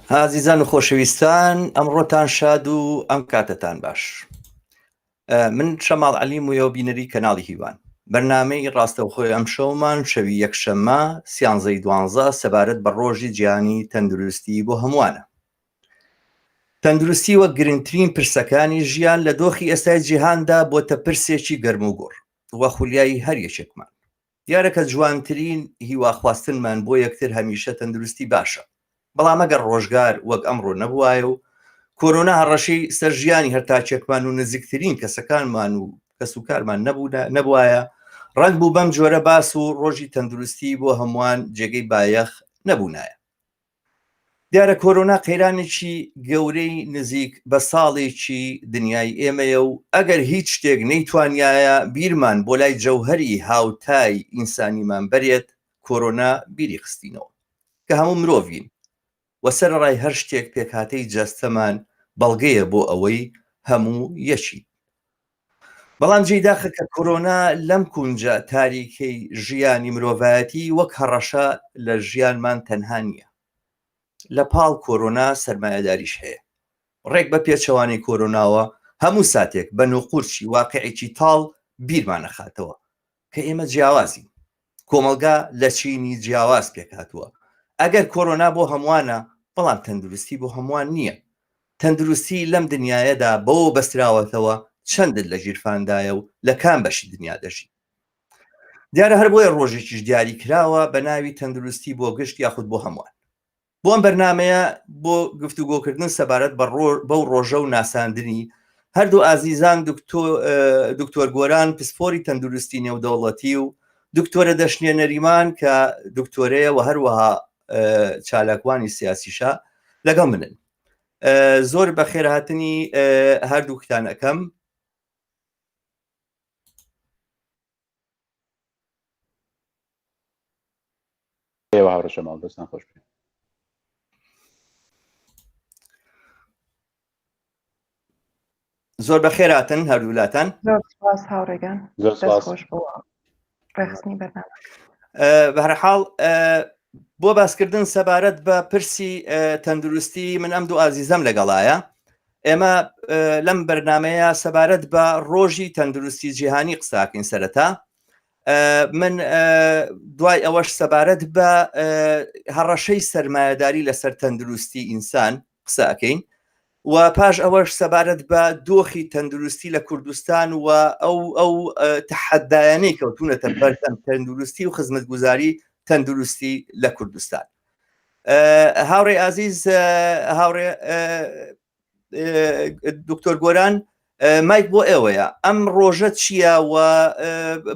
ئازیزان و خۆشەویستان ئەمڕۆتان شاد و ئەم کاتتان باش. من شەماڵ عەلیم و بینەری کەناڵی هیوان. بەرنامەی ڕاستەوخۆی ئەم شەومان شەوی یەکشەممە 13 سەبارەت بە ڕۆژی جیهانی تەندروستی بۆ هەمووانە. تەندروستی وەک گرنگترین پرسەکانی ژیان لە دۆخی ئێستای جیهاندا بۆتە پرسێکی گەرم و گۆڕ وە خولیای هەر یەکێکمان. دیارە کە جوانترین هیواخواستنمان بۆ یەکتر هەمیشە تەندروستی باشە. بەڵام ئەگەر ڕۆژگار وەک ئەمڕۆ نەبوایە و کۆرۆنا هەڕەشەی سەرژیانی هەرتاچێکمان و نزیکترین کەسەکانمان و کەسوکارمان نەبوایە، ڕەنگ بوو بەم جۆرە باس و ڕۆژی تەندروستی بۆ هەمووان جێگەی بایەخ نەبوونایە. دیارە کۆرۆنا قەیرانێکی گەورەی نزیک بە ساڵێکی دنیای ئێمەیە و ئەگەر هیچ شتێک نەیتوانایە بیرمان بۆ لای جەوهەری هاوتای ئینسانیمان بەرێت، کۆرۆنا بیری خستینەوە کە هەموو مرۆڤین وە سەرڕای هەر شتێک پێکهاتەی جەستەمان بەڵگەیە بۆ ئەوەی هەموو یەکی. بەڵام جێداخە کە کۆرۆنا لەم کونجە تاریکەی ژیانی مرۆڤایەتی وەک هەڕەشە لە ژیانمان تەنها نییە. لە پاڵ کۆرۆنا سەرمایەداریش هەیە. ڕێک بە پێچەوانی کۆرۆناوە هەموو ساتێک بە نوقورچی واقعێکی تاڵ بیرمانەخاتەوە کە ئێمە جیاوازین. کۆمەلگا لە چینی جیاواز پێکاتووە. ئەگەر کۆرۆنا بۆ هەمووانە، بەڵام تەندروستی بۆ هەمووان نییە. تەندروستی لەم دنیاەدا بەوە بەستراوەتەوە چەندت لە ژیرفاندایە و لە کام بەشی دنیا دەژی. دیارە هەر بۆیە ڕۆژێکیش دیاری کراوە بە ناوی تەندروستی بۆ گشت یاخود بۆ هەمووان. بۆ ئەم بەرنامەیە بۆ گفتوگۆکردن سەبارەت بەو ڕۆژە و ناساندنی هەردوو ئازیزان دکتۆر گۆران پسپۆری تەندروستی نێودەوڵەتی و دکتۆرە دەشنیە نەریمان کە دکتۆرەیە و هەروەها چالاکوانی سیاسیشە لەگەڵ منن. زۆر بە خێرهاتنی هەردووکتان ئەەکەم. هاوڕێشەماڵ دەستان خۆش بێت. زۆر بە خێراتن هەردوولاتان. زۆر سپاس هاوڕێگان. زۆر سپاس. خۆش بۆ ڕێخستنی بەرنامە. بە هەر حاڵ بۆ باسکردن سەبارەت بە پرسی تەندروستی من ئەم دوو ئازیزەم لەگەڵایە. ئێمە لەم بەرنامەیە سەبارەت بە ڕۆژی تەندروستی جیهانی قساکەین سەرەتا. من دوای ئەوەش سەبارەت بە هەڕەشەی سەرمایەداری لەسەر تەندروستی ئینسان قساکەین و پاش ئەوەش سەبارەت بە دۆخی تەندروستی لە کوردستان و ئەو تەحەدایانەی کەوتونەتە بەر تەندروستی و خزمەتگوزاری تەندروستی لە کوردستان. هاوڕێ ئازیز، هاوڕێ دکتۆر گۆران، مایک بۆ ئێوەیە. ئەم ڕۆژە چییە و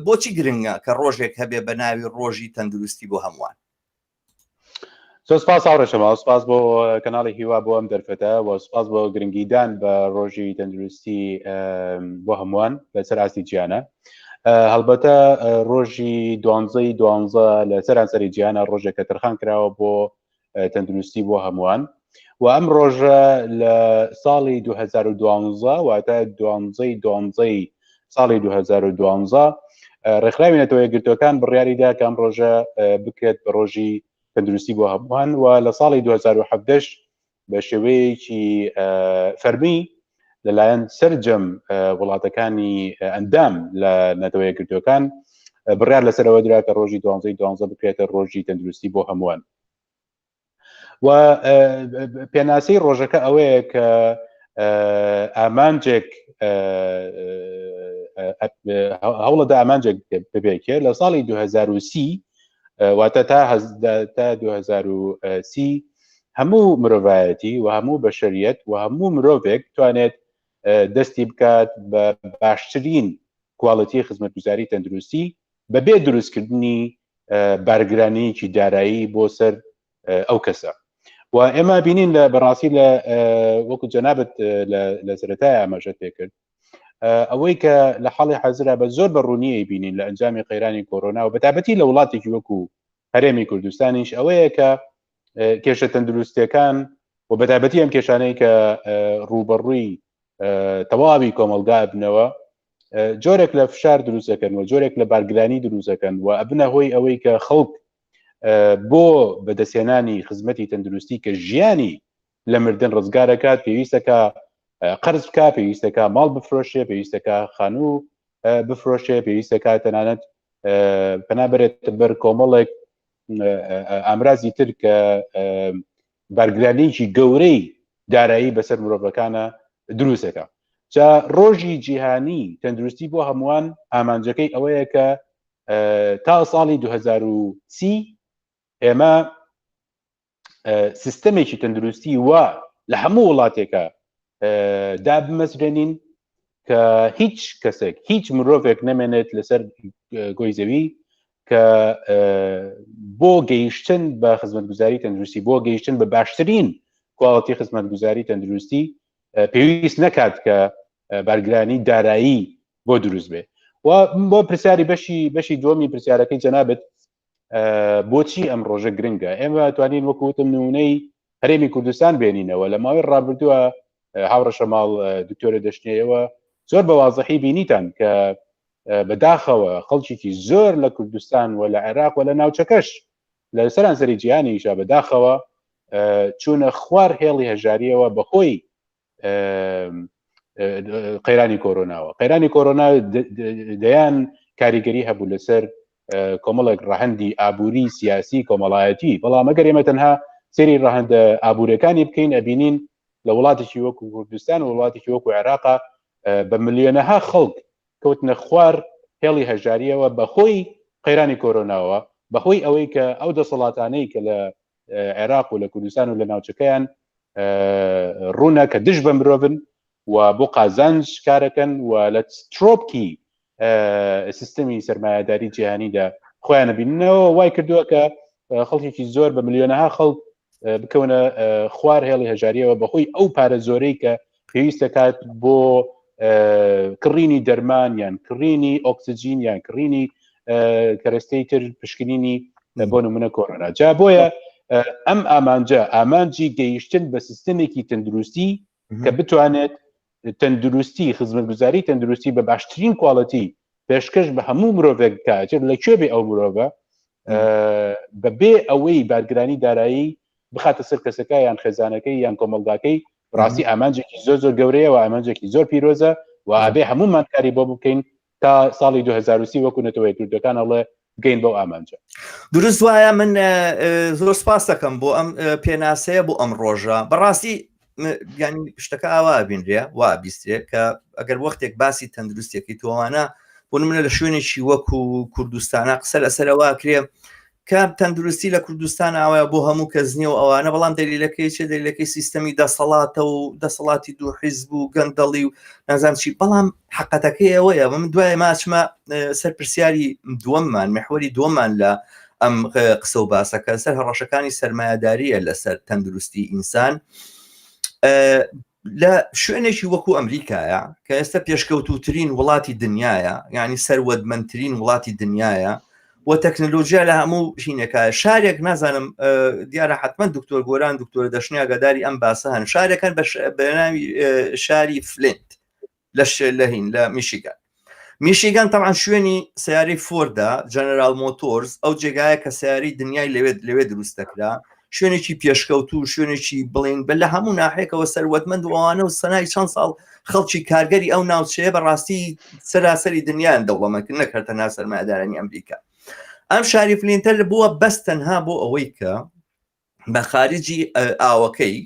بۆچی گرنگە کە ڕۆژێک هەبێ بە ناوی ڕۆژی تەندروستی بۆ هەمووان؟ زۆر سپاس هاوڕێشەماڵ، سپاس بۆ کەناڵی هیوا بۆ ئەم دەرفەتە و سپاس بۆ گرنگیدان بە ڕۆژی تەندروستی بۆ هەمووان لەسەر ئاستی گیانە. هەڵبەتە ڕۆژی 12 لە سەرانسەری گیانە ڕۆژێکە تەرخان کراوە بۆ تەندروستی بۆ هەمووان و ئەم ڕۆژە لە ساڵی 2012 واتە 12 ساڵی 2012 ڕێکخراوی نەتەوە یەکگرتووەکان بڕیاریدا کە ئەم ڕۆژە بکرێت بە ڕۆژی تەندروستی بۆ هەمووان و لە ساڵی 2017 بە شێوەیەکی فەرمی لەلایەن سەرجەم وڵاتەکانی ئەندام لە نەتەوە یەکگرتووەکان بڕیار لەسەرەوە درا کە ڕۆژی 12 بکرێتە ڕۆژی تەندروستی بۆ هەمووان. و پێناسەی ڕۆژەکە ئەوەیە کە ئامانجێک هەوڵەدا ئامانجێک ببێکێ لە ساڵی 2030 واتە تا 2030 هەموو مرۆڤایەتی و هەموو بەشەریەت و هەموو مرۆڤێک توانێت دەستی بکات بە باشترین کواڵەتی خزمەتگوزاری تەندروستی بەبێ دروستکردنی بارگرانیەکی دارایی بۆ سەر ئەو کەسە. و ئێمە بینین لە بەڕاستی لە وەکو جەنابەت لە سەرەتای ئاماژە پێکرد ئەوەی کە لە حاڵی حەزرا بە زۆر بەڕوونیە بینین لە ئەنجامی قەیرانی کۆرۆنا و بەتابەتی لە وڵاتێکی وەکو هەرێمی کوردستانیش ئەوەیە کە کێشە تەندروستیەکان و بەتابەتی ئەم کێشانەی کە ڕوبەڕووی تەواوی کۆمەلگا بنەوە جۆرێک لە فشار دروستەکەن و جۆرێک لە بارگرانی دروستەکەن و ئەبنە هۆی ئەوەی کە خەڵک بۆ بەدەستێنانی خزمەتی تەندروستی کە ژیانی لە مردن ڕزگارەکات، پێویستەکە قەرز بکە، پێویستەکە ماڵ بفرۆشێ، پێویستەکە خانوو بفرۆشێ، پێویستەکە تەنانەت پەنابەرێت بەر کۆمەڵێک ئامرازی تر کە بەرگرانیکی گەورەی دارایی بەسەر مرۆڤەکانە دروستەکە. جا ڕۆژی جیهانی تەندروستی بۆ هەمووان ئامانجەکەی ئەوەیە کە تا ساڵی 2030 ئێمە سیستەمێکی تەندروستی وە لە هەموو وڵاتێکە دابمەزرێنین کە هیچ کەسێک هیچ مرۆڤێک نەمێنێت لەسەر گۆی زەوی کە بۆ گەیشتن بە خزمەتگوزاری تەندروستی، بۆ گەیشتن بە باشترین کواڵەتی خزمەتگوزاری تەندروستی پێویست نەکات کە بەرگرانی دارایی بۆ دروست بێ. و بۆ پرسیاری بەشی دووەمی پرسیارەکەی جەنابەت بۆچی ئەم ڕۆژە گرنگە، ئێمە توانین وەکوتم نمونەی هەرێمی کوردستان بێنینەوە. لە ماوەی ڕابردووە هاوڕە شەماڵ دکتۆرە دەشتێەوە زۆر بە واضحی بینیتان کە بەداخەوە خەڵکیی زۆر لە کوردستان و لە عێراق و لە ناوچەکەش لە سەرانسەری جیهانیشا بەداخەوە چوونە خوار هێڵی هەژاریەوە بەخۆی قەیرانی کۆرۆناوە. قەیرانی کۆرۆنا دەیان کاریگەری هەبوو لەسەر کۆمەڵێک ڕەهەندی ئابووری سیاسی کۆمەڵایەتی، بەڵام ئەگەر ئێمە تەنها سێری ڕەهەندە ئابوورەکانی بکەین ئەبینین لە وڵاتێکی وەکو کوردستان و وڵاتێکی وەکو عێراقا بە ملیۆنەها خەڵک کەوتنە خوار هێڵی هەژاریەوە بەخۆی قەیرانی کۆرۆناوە، بەخۆی ئەوەی کە ئەو دەسەڵاتانەی کە لە عێراق و لە کوردستان و لە ناوچەکەیان ڕوونە کە دژ بە مرۆڤن و بۆ قازانج کارەکەن و لە ترۆپکی سیستەمی سەرمایه‌داری جیهانیدا خۆیانە بیننەوە، وای کردووە کە خەڵکێکی زۆر بە ملیۆنەها خەڵک بکەونە خوار هێڵی هەژاریەوە بەخۆی ئەو پارە زۆرەی کە پێویستە کات بۆ کڕینی دەرمان یان کڕینی ئۆکسجین یان کڕینی کەرەستەی تر پشکنینی بۆ نمونە کۆرۆنا. جا بۆیە ئەم ئامانجی گەیشتن بە سیستەمێکی تەندروستی کە بتوانێت تەندروستی خزمەتگوزاری تەندروستی بە باشترین کواڵەتی پێشکەش بە هەموو مرۆڤێک کاتێت لەکوێ بێ ئەو مرۆڤە بەبێ ئەوەی بارگرانی دارایی بخاتە سەر کەسەکە یان خێزانەکەی یان کۆمەڵگاکەی. ڕاستی ئامانجێکی زۆر گەورەیە و ئامانجێکی زۆر پیرۆزە و ئابێ هەمومان کاری بۆ بکەین تا ساڵی 2030 وەکو نەتەوەی کوردەکان ئەڵێ بگەین بەو ئامانجە. دروست وایە من زۆر سپاس دەکەم بۆ ئەم پێناسەیە بۆ ئەم ڕۆژە. بەڕاستی ینی شتەکە ئاوا بینرێ وا بیسترێت کە ئەگەر وەختێک باسی تەندروستیەکەی تۆوانە بۆ منە لە شوێنێکی وەکو کوردستانە قسە لەسەرەوە کرێ کە تەندروستی لە کوردستان ئاوایە بۆ هەموو کەس نییە و ئەوانە، بەڵام دەلیلەکەی چێ دەلیلەکەی سیستەمی دەسەڵاتە و دەسەڵاتی دوو حیزب و گەندەڵی و نازان چی. بەڵام حقەتەکەی ئەوەیە من دوای ماچمە سەر پرسیاری دووەممان محوەری دووەممان لە ئەم قسە و باسەکە سەر هەڕەشەکانی سەرمایه‌داریە لەسەر تەندروستی ئینسان لە شوێنێکی وەکو ئەمریکایە کە ئێستا پێشکەوتوترین وڵاتی دنیاە، یعنی سەروەدمەندترین وڵاتی دنیاە و تەکنۆلۆژیا لە هەموو ژینێکە. شارێک نازانم دیارە حتمما دکتۆر گۆران دکتۆر دەشنیا گەداری ئەم باسە هەن، شارێکان بە ناوی شاری فلنت لە هین لە میشیگان تەمان شوێنی سیارەی فۆردا جەنەرال مۆتۆرز، ئەو جێگایە کە سیارەی دنیای لەوێ دروست دەکرا، شوێنێکی پێشکەوت و شوێنێکی بڵین بە لە هەموو ناحەیەکەوە سەروەتمەند و ئەوانە و سەنای چەند ساڵ خەڵکی کارگەری ئەو ناوچەیە بەڕاستی سەراسەری دنیایان دەوڵەمەکرد نەکردە ناو سەرمایه‌دارانی ئەمریکا. ئەم شاری فلینتە بووە بەس تەنها بۆ ئەوەی کە بە خارجی ئاوەکەی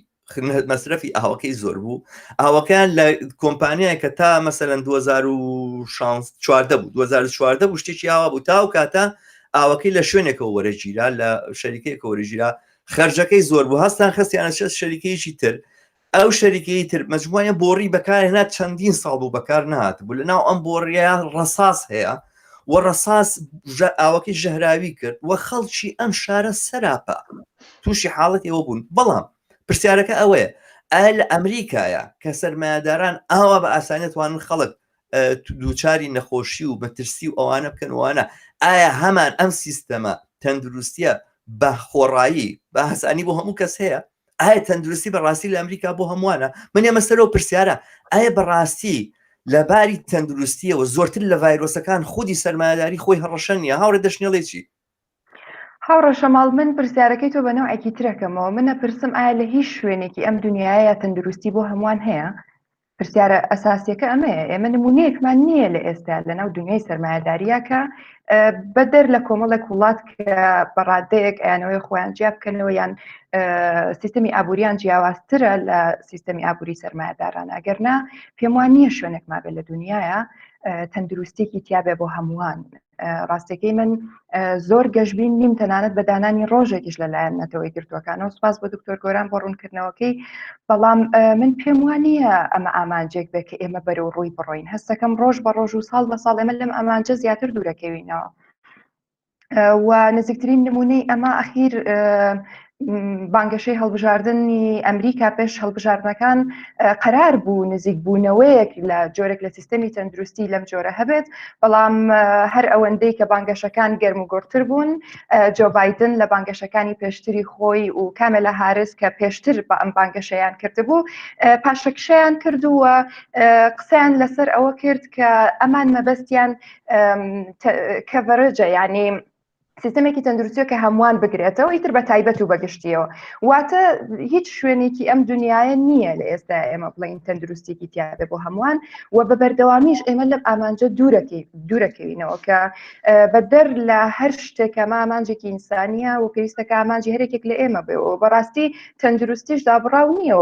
مەصرفی ئاوەکەی زۆر بوو، ئاوەکەیان لە کۆمپانیای کە تا مەسەلەن 2014 بوو 2014 بوو شتێکی ئاوا بوو، تا و کاتە ئاوەکەی لە شوێنێکەوە وەرەگیرا لە شەریکەیەکە وەرەگیرا، خەرجەکەی زۆر بوو، هەستان خستیانە شەریکەیەکی تر، ئەو شەریکەی تر مەجموعە بۆڕی بەکارهێنا چەندین ساڵ بوو بەکار نهات بوو. لەناو ئەم بۆڕیە ڕەساس هەیە و ڕەساس ئاوەکەی ژەهراوی کرد و خەڵکی ئەم شارە سەراپە تووشی حاڵەتی ئەوە بوون. بەڵام پرسیارەکە ئەوەیە ئایا لە ئەمریکایە کە سەرمایه‌داران ئاوا بە ئاسانی توانن خەڵک دووچاری نەخۆشی و مەترسی و ئەوانە بکەنوانە، ئایا هەمان ئەم سیستەمە تەندروستیە بە خۆڕایی بە هەسانی بۆ هەموو کەس هەیە؟ ئایا تەندروستی بەڕاستی لە ئەمریکا بۆ هەمووانە؟ من ێمە سەرەوە پرسیارە ئایا بەڕاستی لەباری تەندروستیەوە زۆرتر لە ڤایرۆسەکان خودی سەرمایه‌داری خۆی هەڕەشە نیە؟ هاوڕێ دەشنێڵێکی هاوڕە شەماڵ من پرسیارەکەی تۆ بە نەوعێکی ترەکەمەوە منە پرسم ئایا لە هیچ شوێنێکی ئەم دنیاە تەندروستی بۆ هەمووان هەیە پرسیارە ئەساسیەکە ئەمەیە ئێمە نمونەیەکمان نییە لە ئێستا لەناو دنیای سەرمایه‌داریە کە بەدەر لە کۆمەڵێک وڵات کە بەڕادەیەک ئەیانەوەی خۆیان جیا بکەنەوە یان سیستەمی ئابووریان جیاوازترە لە سیستەمی ئابووری سەرمایه‌داران ئەگەرنا پێم وان نییە شوێنێکمان بێت لە دنیاە تەندروستێکی تیابێ بۆ هەمووان ڕاستەکەی من زۆر گەشتبین نیم تەنانەت بە دانانی ڕۆژێکیش لەلایەن نەتەوەی گرتوەکانەوە سپاس بۆ دکتۆر گۆران بۆ ڕوونکردنەوەکەی بەڵام من پێم وانە ئەمە ئامانجێک بێت کە ئێمە بەرەو ڕووی بڕۆین هەستەکەم ڕۆژ بە ڕۆژ و ساڵ بە ساڵ ئێمە لەم ئامانجە زیاتر دوورەکەوینەوە و نزیکترین نمونەی ئەمە ئەخیر بانگەشەی هەڵبژاردننی ئەمریکا پێش هەڵبژاردنەکان قەرار بوو نزیک بوونەوەیەک لە جۆرێک لە سیستەمی تەندروستی لەم جۆرە هەبێت بەڵام هەر ئەوەندەی کە بانگەشەکان گەرم و گۆڕتر بوون جۆ بایدن لە بانگەشەکانی پێشتری خۆی و کامێلا هارس کە پێشتر بە ئەم بانگەشەیان کردبوو پاشەکشەیان کردووە قسەیان لەسەر ئەوە کرد کە ئەمان مەبەستیان کەڤەرەجە یعنی سیستەمێکی تەندروستیە کە هەمووان بگرێتەوە ئیتر بە تایبەت و بەگشتیەوە واتە هیچ شوێنێکی ئەم دنیاە نییە لە ئێستا ئێمە بڵین تەندروستێکی تیاابێ بۆ هەمووان و بە بەردەوامیش ئێمە لەم ئامانجە دوورەکەوینەوە کە بەدەر لە هەر شتێکە ئامانجێکی ئینسانیە و پێویستەکە ئامانجی هەرێکێک لە ئێمە بێەوە بەڕاستی تەندروستیش دابڕاو نییە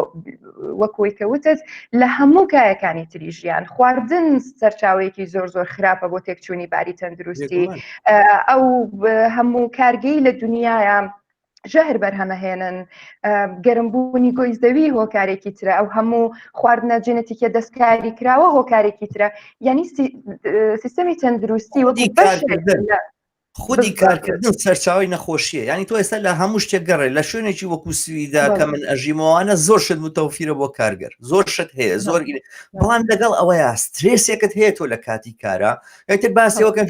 وەکوی کەوتت لە هەموو کایەکانی تری ژیان خواردن سەرچاوەیەکی زۆر زۆر خراپە بۆ تێکچوونی باری تەندروستی ئەو هەموو کارگەی لە دنیاە ژەهر بەرهەمەهێنن گەرمبوونی گۆیزدەوی هۆکارێکی ترە ئەو هەموو خواردنە جێنەتیکە دەستکاری کراوە هۆکارێکی ترە یعنی سیستەمی تەندروستی وەکو خودی کارکردن سەرچاوی نەخۆشیە ینی تۆ ئێستا لە هەموو شتێک گەڕێ لە شوێنێکی وەکو سویدا کە من ئەژیمەوانە زۆر شت متەوفیرە بۆ کارگەر زۆر شت هەیە زۆر بەڵام لەگەڵ ئەوەیە سترێسێکت هەیە تۆ لە کاتی کارە یتر باسیەوەکەم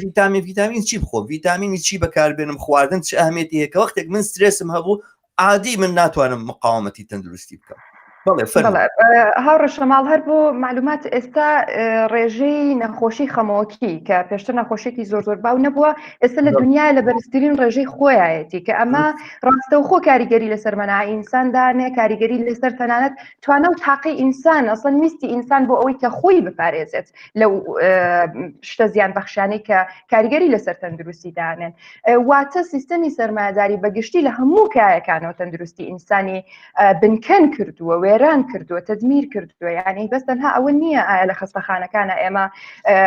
ڤیتامین چی بخۆ ڤیتامینی چی بەکاربێنم خواردن چه ئەهمێتی هەیە کە وەختێک من سترێسم هەبوو عادی من ناتوانم مقاومەتی تەندروستی بکەم هاوڕە شەماڵ هەر بۆ معلومات ئێستا ڕێژەی نەخۆشی خەمەوەکی کە پێشتر نەخۆشیێکی زۆر زۆر باو نەبووە ئێستا لە دنیا لە بەرزترین ڕێژەی خۆیەتی کە ئەمە ڕاستەوخۆ کاریگەری لەسەر مەناعی ئینساندانێ کاریگەری لەسەر تەنانەت توانە و تاقی ئینسان ئەسڵەن ویستی ئینسان بۆ ئەوەی کە خۆی بپارێزێت لەو شتە زیان بەخشانەی کە کاریگەری لەسەر تەندروستی دانێن واتە سیستەمی سەرمایه‌داری بەگشتی لە هەموو کایەکانەوە تەندروستی ئینسانی بنکەن کردووە وێران کردووە تەدمیر کردووە یعنی بەس تەنها ئەوە نییە ئایا لە خستەخانەکانە ئێمە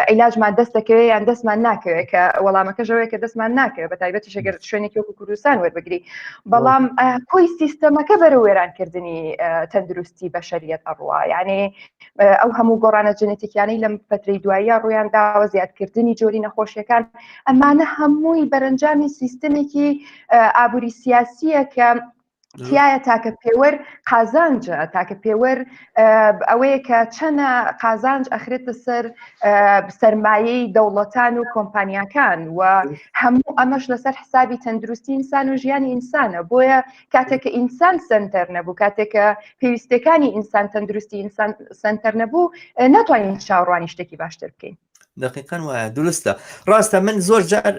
عیلاجمان دەست دەکەوێت یان دەستمان ناکەوێت کە وەڵامەکەژەوەی کە دەستمان ناکەوێت بە تایبەتی شەگەر شوێنێکی وەکو کوردستان وەربگری بەڵام کۆی سیستەمەکە بەرە وێرانکردنی تەندروستی بەشەریەت ئەڕوا یعنی ئەو هەموو گۆڕانە جنێتیکیانەی لەم پەترەی دواییە ڕویان داوە زیادکردنی جۆری نەخۆشیەکان ئەمانە هەمووی بەرەنجامی سیستەمێکی ئابووری سیاسیە کە تایە تاکە پێوەر قازانجە تاکە پێوەر ئەوەیە کە چەنە قازانج ئەخرێتە سەر سەرمایەی دەوڵەتان و کۆمپانیاکان و هەموو ئەمەش لەسەر حسابی تەندروستی ئینسان و ژیانی ئینسانە بۆیە کاتێککە ئینسان سنتەر نەبوو کاتێککە پێویستەکانی ئینسان تەندروستی ئینسان سنتەر نەبوو ناتوانین چاوەڕوانی شتێکی باشتر بکەین دقیقاً وایە دروستە ڕاستە من زۆر جار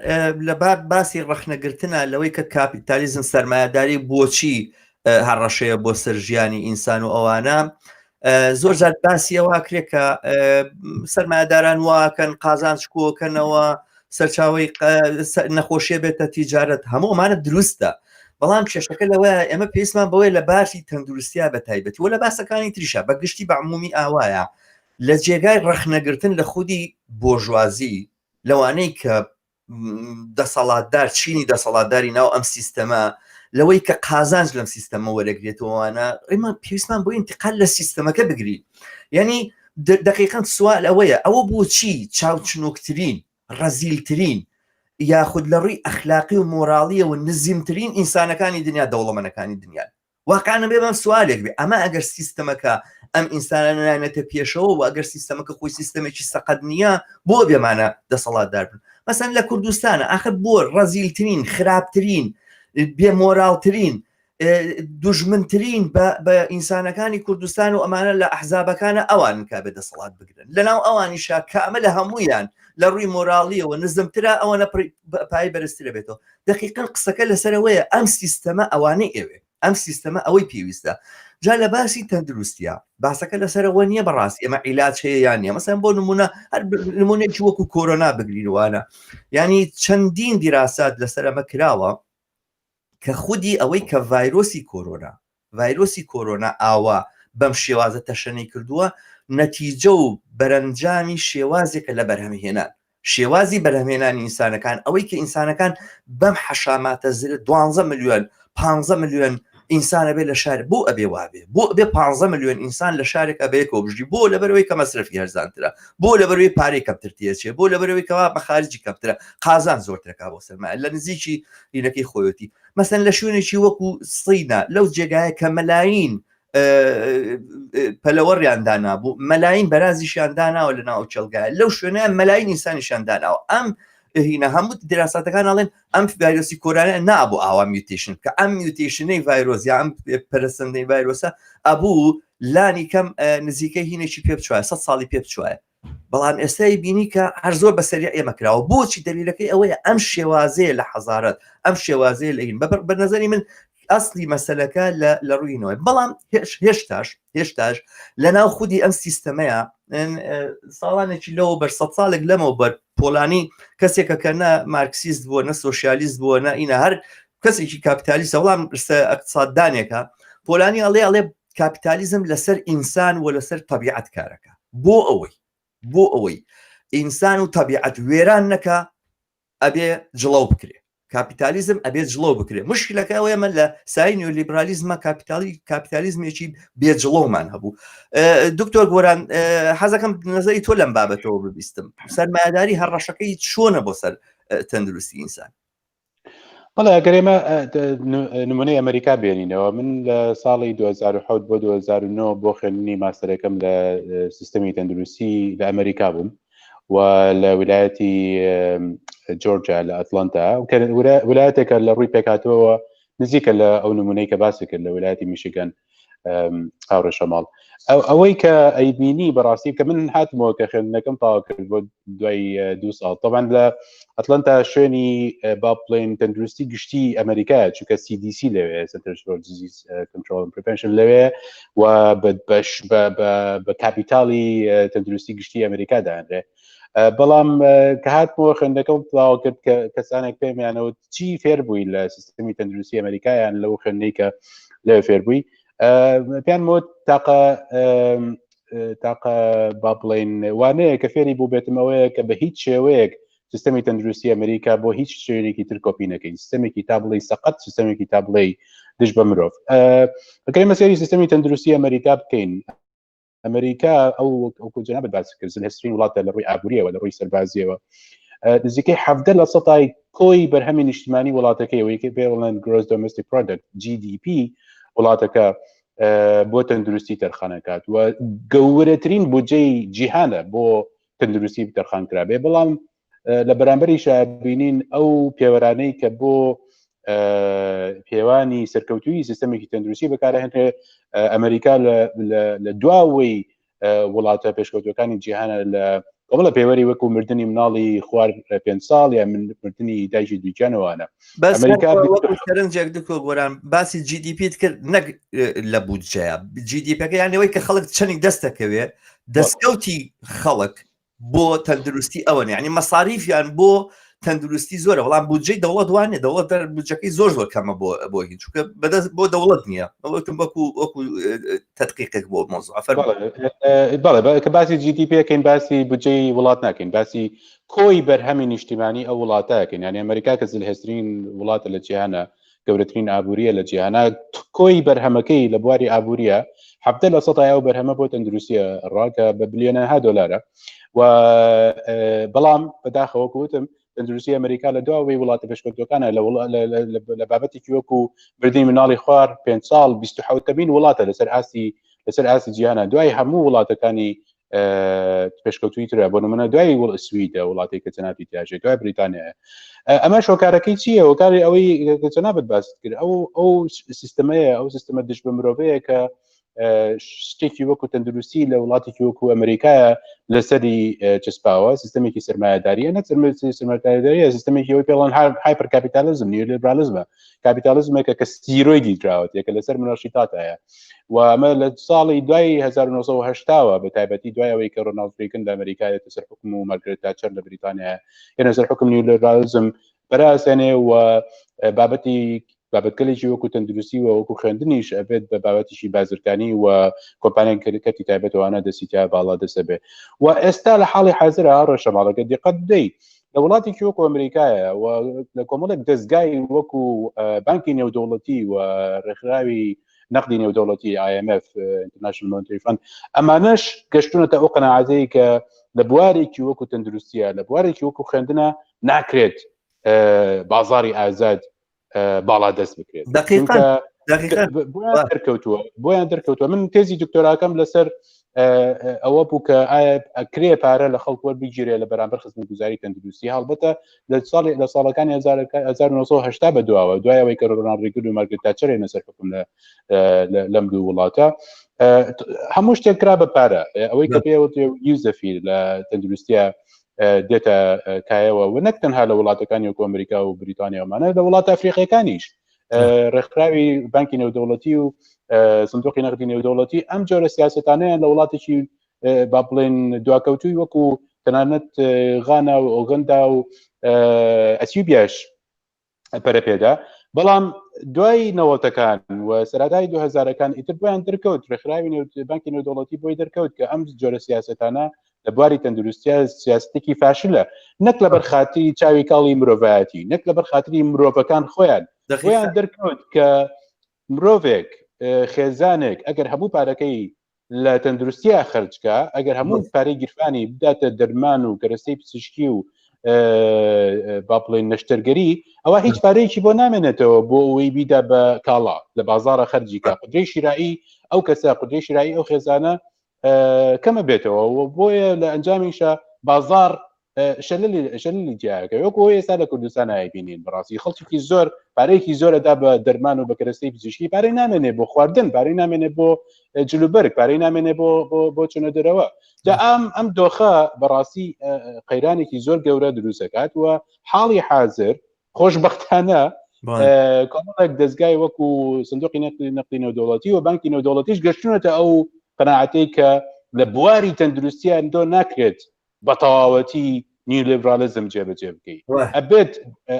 لەبار باسی ڕەخنەگرتنە لەوەی کە کاپیتالیزم سەرمایه‌داری بۆچی هەڕەشەیە بۆ سەر ژیانی ئینسان و ئەوانە زۆر جار باسی ئەوە کرێ کە سەرمایه‌داران واکەن قازانج کۆکەنەوە سەرچاوی نەخۆشیە بێتە تیجارەت هەموو ئەمانە دروستە بەڵام کێشەکە لەوەیە ئێمە پێویستمان بەوەی لە باسی تەندروستیا بە تایبەتی و لە باسەکانی تریشە بەگشتی بە عمومی ئاوایە لە جێگای ڕەخنەگرتن لە خودی بۆژوازی لەوانەی کە دەسەڵاتدار چینی دەسەڵاتداری ناو ئەم سیستەمە لەوەی کە قازانج لەم سیستەمە وەرەگرێتەوەوانە ئێمە پێویستمان بۆ ئینتقال لە سیستەمەکە بگرین یعنی دقیقاً سوال ئەوەیە ئەوە بۆچی چاوچنۆکترین ڕەزیلترین یاخود لە ڕووی ئەخلاقی و مۆراڵیە و نزیمترین ئینسانەکانی دنیا دەوڵەمەندەکانی دنیا واقعانە بێ بەم سوالێک بێ ئەمە ئەگەر سیستەمەکە ئەم ئینسانە نایەتە پێشەوە و ئەگەر سیستەمەکە خۆی سیستەمێکی سەقەت نییە بۆ بێمانە دەسەڵاتدار بن مەسەن لە کوردستانە ئاخر بۆ ڕەزیلترین خراپترین بێمۆراڵترین دوژمنترین بە ئینسانەکانی کوردستان و ئەمانە لە ئەحزابەکانە ئەوان کا بێ دەسەڵات بگرن لەناو ئەوانیشا کامە لە هەمویان لە ڕووی مۆراڵیەوە نزمترە ئەوەنە پای بەرزترە بێتەوە دقیقاً قسەکە لەسەرەوەیە ئەم سیستەمە ئەوانەی ئێوێ ئەم سیستەمە ئەوەی پێویستە جا لە باسی تەندروستیە باسەکە لەسەرەوە نییە بەڕاستی ئێمە عیلاج هەیە یان نیە مەسەن بۆ نمونە هەر نمونێکی وەکو کۆرۆنا بگرینوانە ینی چەندین دیراسات لەسەر ئەمە کراوە کە خودی ئەوەی کە ڤایرۆسی کۆرۆنا ئاوا بەم شێوازە تەشەنەی کردووە نەتیجە و بەرەنجامی شێوازێکە لە بەرهەمهێنان شێوازی بەرهەمهێنانی ئینسانەکان ئەوەی کە ئینسانەکان بەم حەشاماتە زر 12 ملیۆن 15 ملیۆن ئینسانە بێ لە شار بۆ ئەبێ وابێ بۆ ئەبێ 15 ملیۆن ئینسان لە شارێک ئەبەیەکەوە بژی بۆ لەبەرەوەی کە مەسرفی هەرزانترە بۆ لەبەرەوەی پارەی کەمترتیەچێ بۆ لەبەرەوەی کەوا بە خارجی کەمترە قازان زۆرترەکا بۆ سەرمایە لە نزیکی هینەکەی خۆیەتی مەسەن لە شوێنێکی وەکو سینە لەو جێگایە کە مەلاین پەلەوەڕیاندانا بوو مەلاین بەرازیشیان داناوە لە ناو چەلگایە لەو شوێنەیە مەلاین ئینسانیشان داناوە ئەم هینە هەموو دراساتەکان ئاڵێن ئەم ڤایرۆسی کۆرانە نابوو ئاوا میوتیشن کە ئەم میوتیشنەی ڤایرۆس یا ئەم پەرسەندەی ڤایرۆسە ئەبوو لانی کەم نزیکەی هینێکی پێ بچوایە 100 ساڵی پێ بچوایە بەڵام ئێستای بینی کە هەر زۆر بەسەری ئێمە کراوە بۆچی دەلیلەکەی ئەوەیە ئەم شێوازەیە لە حەزارەت ئەم شێوازەیە لە هین بە نەزەری من ئەسلی مەسەلەکە لە ڕووینەوەی بەڵام هێشتاش لە ناو خودی ئەم سیستەمەیە ساڵانێکی لەوە بەر 100 ساڵێک لەمەوە بەر پۆلانی کەسێکە کە نە مارکسیست بووە نە سۆشیالیست بووە نە ئینە هەر کەسێکی کاپیتالیستە وەڵام ئەقتصاددانێکە پۆلانی ئەڵێ کاپیتالیزم لەسەر ئینسان و لەسەر تەبیعەت کارەکە بۆ ئەوەی ئینسان و تەبیعەت وێران نەکە ئەبێ جڵەو بکرێ کاپیتالیزم ئەبێت جڵۆ بکرێت مشکلەکە ئەوەیە لە سای نیۆلیبرالیزمە کاپیتالیزمێکی بێجڵۆمان هەبوو دکتۆر گۆران حەزەکەم نەزەری تۆ لەم بابەتەوە ببیستم سەرمایه‌داری هەڕەشەکەی چۆنە بۆ سەر تەندروستی ئینسان بەڵێ ئەگەر ئێمە نمونەی ئەمریکا بێنینەوە من لە ساڵی 2007 بۆ 2009 بۆ خوێندنی ماستەرەکەم لە سیستەمی تەندروستی لە ئەمریکا بووم و لە ویلایەتی جۆرجیا لە ئەتلانتا ویلایەتێکە لە ڕووی پێکاتەوە نزیکە لە ئەو نمونەی کە باسی کرد لە ویلایەتی میشیگان هاوڕێ شەماڵ ئەوەی کە ئەیبینی بەڕاستی کە من هاتمەوە کە خوێندنەکەم تاوا کرد بۆ دوای 2 ساڵ طبعا لە ئەتلانتا شوێنی با بڵێن تەندروستی گشتی ئەمریکا چونکە CDC لەوێ Centers for Disease Control and Prevention لەوێ و بە کاپیتاڵی تەندروستی گشتی ئەمریکا دانرێ بەڵام کە هاتمەوە خوێندنەکەم تاوا کرد کە کەسانێک پێمیانەوە چی فێر بووی لە سیستەمی تەندروستی ئەمریکایان لەو خوێندنەی کە لەوێ فێر بووی پێیانمەوە تاقە با بڵێن وانەیە کە فێری بوو بێتمەوەیە کە بە هیچ شێوەیەک سیستەمی تەندروستی ئەمریکا بۆ هیچ شوێنێکی تر کۆپی نەکەی سیستەمێکی تا بڵێ سەقەت سیستەمێکی تا بڵێ دژ بە مرۆڤ ئەگەر مەسێری سیستەمی تەندروستی ئەمریکا بکەین ئەمریکا ئەو جەنابەت باس کرد زلهێسترین وڵاتە لە ڕووی ئابووریەوە لە ڕووی سەربازیەوە نزیکەی 70% کۆی بەرهەمی نیشتیمانی وڵاتەکەی ئەوەی کە پێڵێن Gross Domestic Product GDP وڵاتەکە بۆ تەندروستی تەرخانەکات و گەورەترین بودجەی جیهانە بۆ تەندروستی تەرخان کرابێ بەڵام لە بەرامبەریشە بینین ئەو پێوەرانەی کە بۆ پێوانی سەرکەوتووی سیستەمێکی تەندروستی بەکارهێنرێ ئەمریکا لە دواوەی وڵاتە پێشکەوتوەکانی جیهانە لە قبڵە پێوەری وەکو مردنی مناڵی خوار 5 ساڵ یا مردنی دایکی دووجانەوەوانە سەرنجێک دکۆ گۆران باسی GDP کرد نەک لە بودجەیە GDPەکە یانەوەی کە خەڵک چەندێک دەستەکەوێ دەستکەوتی خەڵک بۆ تەندروستی ئەوەن یعنی مەساریفیان بۆ تەندروستی زۆرە بەڵام بودجەی دەوڵەت وانێ دەوڵەت بودجەکەی زۆر کەمە بۆ هیچ چونکە بەدەست بۆ دەوڵەت نییە ئەوەتم وەکو تەدقیقێک بۆ مۆزوع بەڵێ کە باسی GDPەکەین باسی بودجەی وڵات ناکەین باسی کۆی بەرهەمی نیشتیمانی ئەو وڵاتەکەین یعنی ئەمریکا کە زلهێسترین وڵاتە لە جیهانە گەورەترین ئابووریە لە جیهانە کۆی بەرهەمەکەی لە بواری ئابووریە 70% ئەو بەرهەمە بۆ تەندروستیە ڕاکە بە بلیۆنەها دۆلارە و بەڵام بەداخەوە کوتم تەندروستی ئەمریکا لە دواوەی وڵاتە پێشکەوتوەکانە لە بابەتێکی وەکو بردنی مناڵی خوار 5 ساڵ 27مین وڵاتە لەسەر ئاسی جیهانە دوای هەموو وڵاتەکانی پێشکەوتوی ترە بۆ نمونە دوای سویدە وڵاتی کە جەنابی تیاژێت دوای بریتانیا ئەمە شۆکارەکەی چییە وەکاری ئەوەی کە جەنابەت باست کرد ئەو سیستەمەیە ئەو سیستەمە دژ بە مرۆڤەیە کە شتێکی وەکو تەندروستی لە وڵاتێکی وەکو ئەمریکایە لەسەری چسپاوە سیستمێکی سرمایه‌داریە نە سرمایه‌داریە سیستمێکی ئەوەی پێڵەن هایپر کاپیتالیزم نیولیبرالیزمە کاپیتالیزمێکە کە ستیرۆیدی دراوەتێکە لەسەر مناڵشیتاتایە و ئەمە لە ساڵی دوای 1970ەوە بە تایبەتی دوای ئەوەی کە ڕۆناڵد ریگن لە ئەمریکا سەر حکم و مارگرێت تاچەر لە بریتانیا هێنا سەر حکم نیولیبرالیزم بەراسێنێ و بابەتگەلێکی وەکو تەندروستی و وەکو خوێندنیش ئەبێت بە بابەتیشی بازرگانی و کۆمپانیان کەتی تایبەتەوەوانە دەستیتیا باڵا دەسە بێ و ئێستا لە حاڵی حازرە ڕۆژەماڵەکە دیقەت بدەیت لە وڵاتێکی وەکو ئەمریکایە و لە کۆمەڵێک دەستگای وەکو بانکی نێودەوڵەتی و ڕێکخراوی نقدی نێودەوڵەتی IMF International Monetary Fund ئەمانەش گەشتونەتە ئەو قەناعەتەی کە لە بوارێکی وەکو تەندروستیە لە بوارێکی وەکو خوێندنە ناکرێت بازاری ئازاد باڵا دەست بکرێت بۆیان دەرکەوتووە من تێزی دکتۆراکەم لەسەر ئەوە بوو کە ئەکرێ پارە لە خەڵک وەربگیرێ لە بەرامبەر خزمەتگوزاری تەندروستی هەڵبەتە لە ساڵەکانی 1970 بەدواوە دوای ئەوەی کە ڕۆناڵد ریگن و مارگرێت تاچەر هێنە سەر حکم لەم دوو وڵاتە هەموو شتێک کرا بە پارە ئەوەی کە پێوت یوزەفیر لە تەندروستیە دێتە کایەوە و نەک تەنها لە وڵاتەکانی وەکو ئەمریکا و بریتانیاوانە لە وڵاتە ئەفریقیەکانیش ڕێکخراوی بانکی نێودەوڵەتی و سندوقی نەقدی نێودەوڵەتی ئەم جۆرە سیاسەتانەیە لە وڵاتێکی با بڵێن دواکەوتووی وەکو تەنانەت غانا و ئۆگەندا و ئەتیوپیاش پەرەپێدا بەڵام دوای نەوەتەکان و سەرەتای 2000ەکان ئیتر بۆیان دەرکەوت ڕێکخراوی بانکی نێودەوڵەتی بۆی دەرکەوت کە ئەم جۆرە سیاسەتانە لە بواری تەندروستیە سیاستێکی فاشلە نەک لە بەرخاتری چاوی کاڵی مرۆڤایەتی نەک لە بەرخاتری مرۆڤەکان خۆیان دەرکەوت کە مرۆڤێک خێزانێک ئەگەر هەموو پارەکەی لە تەندروستیە خەرجکە ئەگەر هەموو پارەی گیرفانی بداتە دەرمان و گەرەستەی پزیشکی و با بڵێن نەشتەرگەری ئەوە هیچ پارەیەکی بۆ نامێنێتەوە بۆ ئەوەی بیدا بە کاڵا لە بازارە خەرجیکە قدرەی شیرایی ئەو کەسە قدرەی شیرایی ئەو خێزانە کەمە بێتەوە و بۆیە لە ئەنجامیشە بازار شەللی جیاکە وەکو ئێستا لە کوردستان ئایبینین بەڕاستی خەڵکی زۆر پارەیەکی زۆرەدا بە دەرمان و بە کەرەستەی پزیشکی پارەی نامێنێ بۆ خواردن پارەی نامێنێ بۆ جلوبەرگ پارەی نامێنێ بۆ چونە دەرەوە جا ئەم دۆخە بەڕاستی قەیرانێکی زۆر گەورە دروستەکات و حاڵی حازر خۆشبەختانە کۆمەڵێک دەستگای وەکو سندوقی نەقدی نێودەوڵەتی و بانکی نێودەوڵەتیش گەشتونەتە ئەو قەناعەتەی کە لە بواری تەندروستیان دۆ ناکرێت بە تەواوەتی نیولیبرالیزم جێبەجێ بکەیت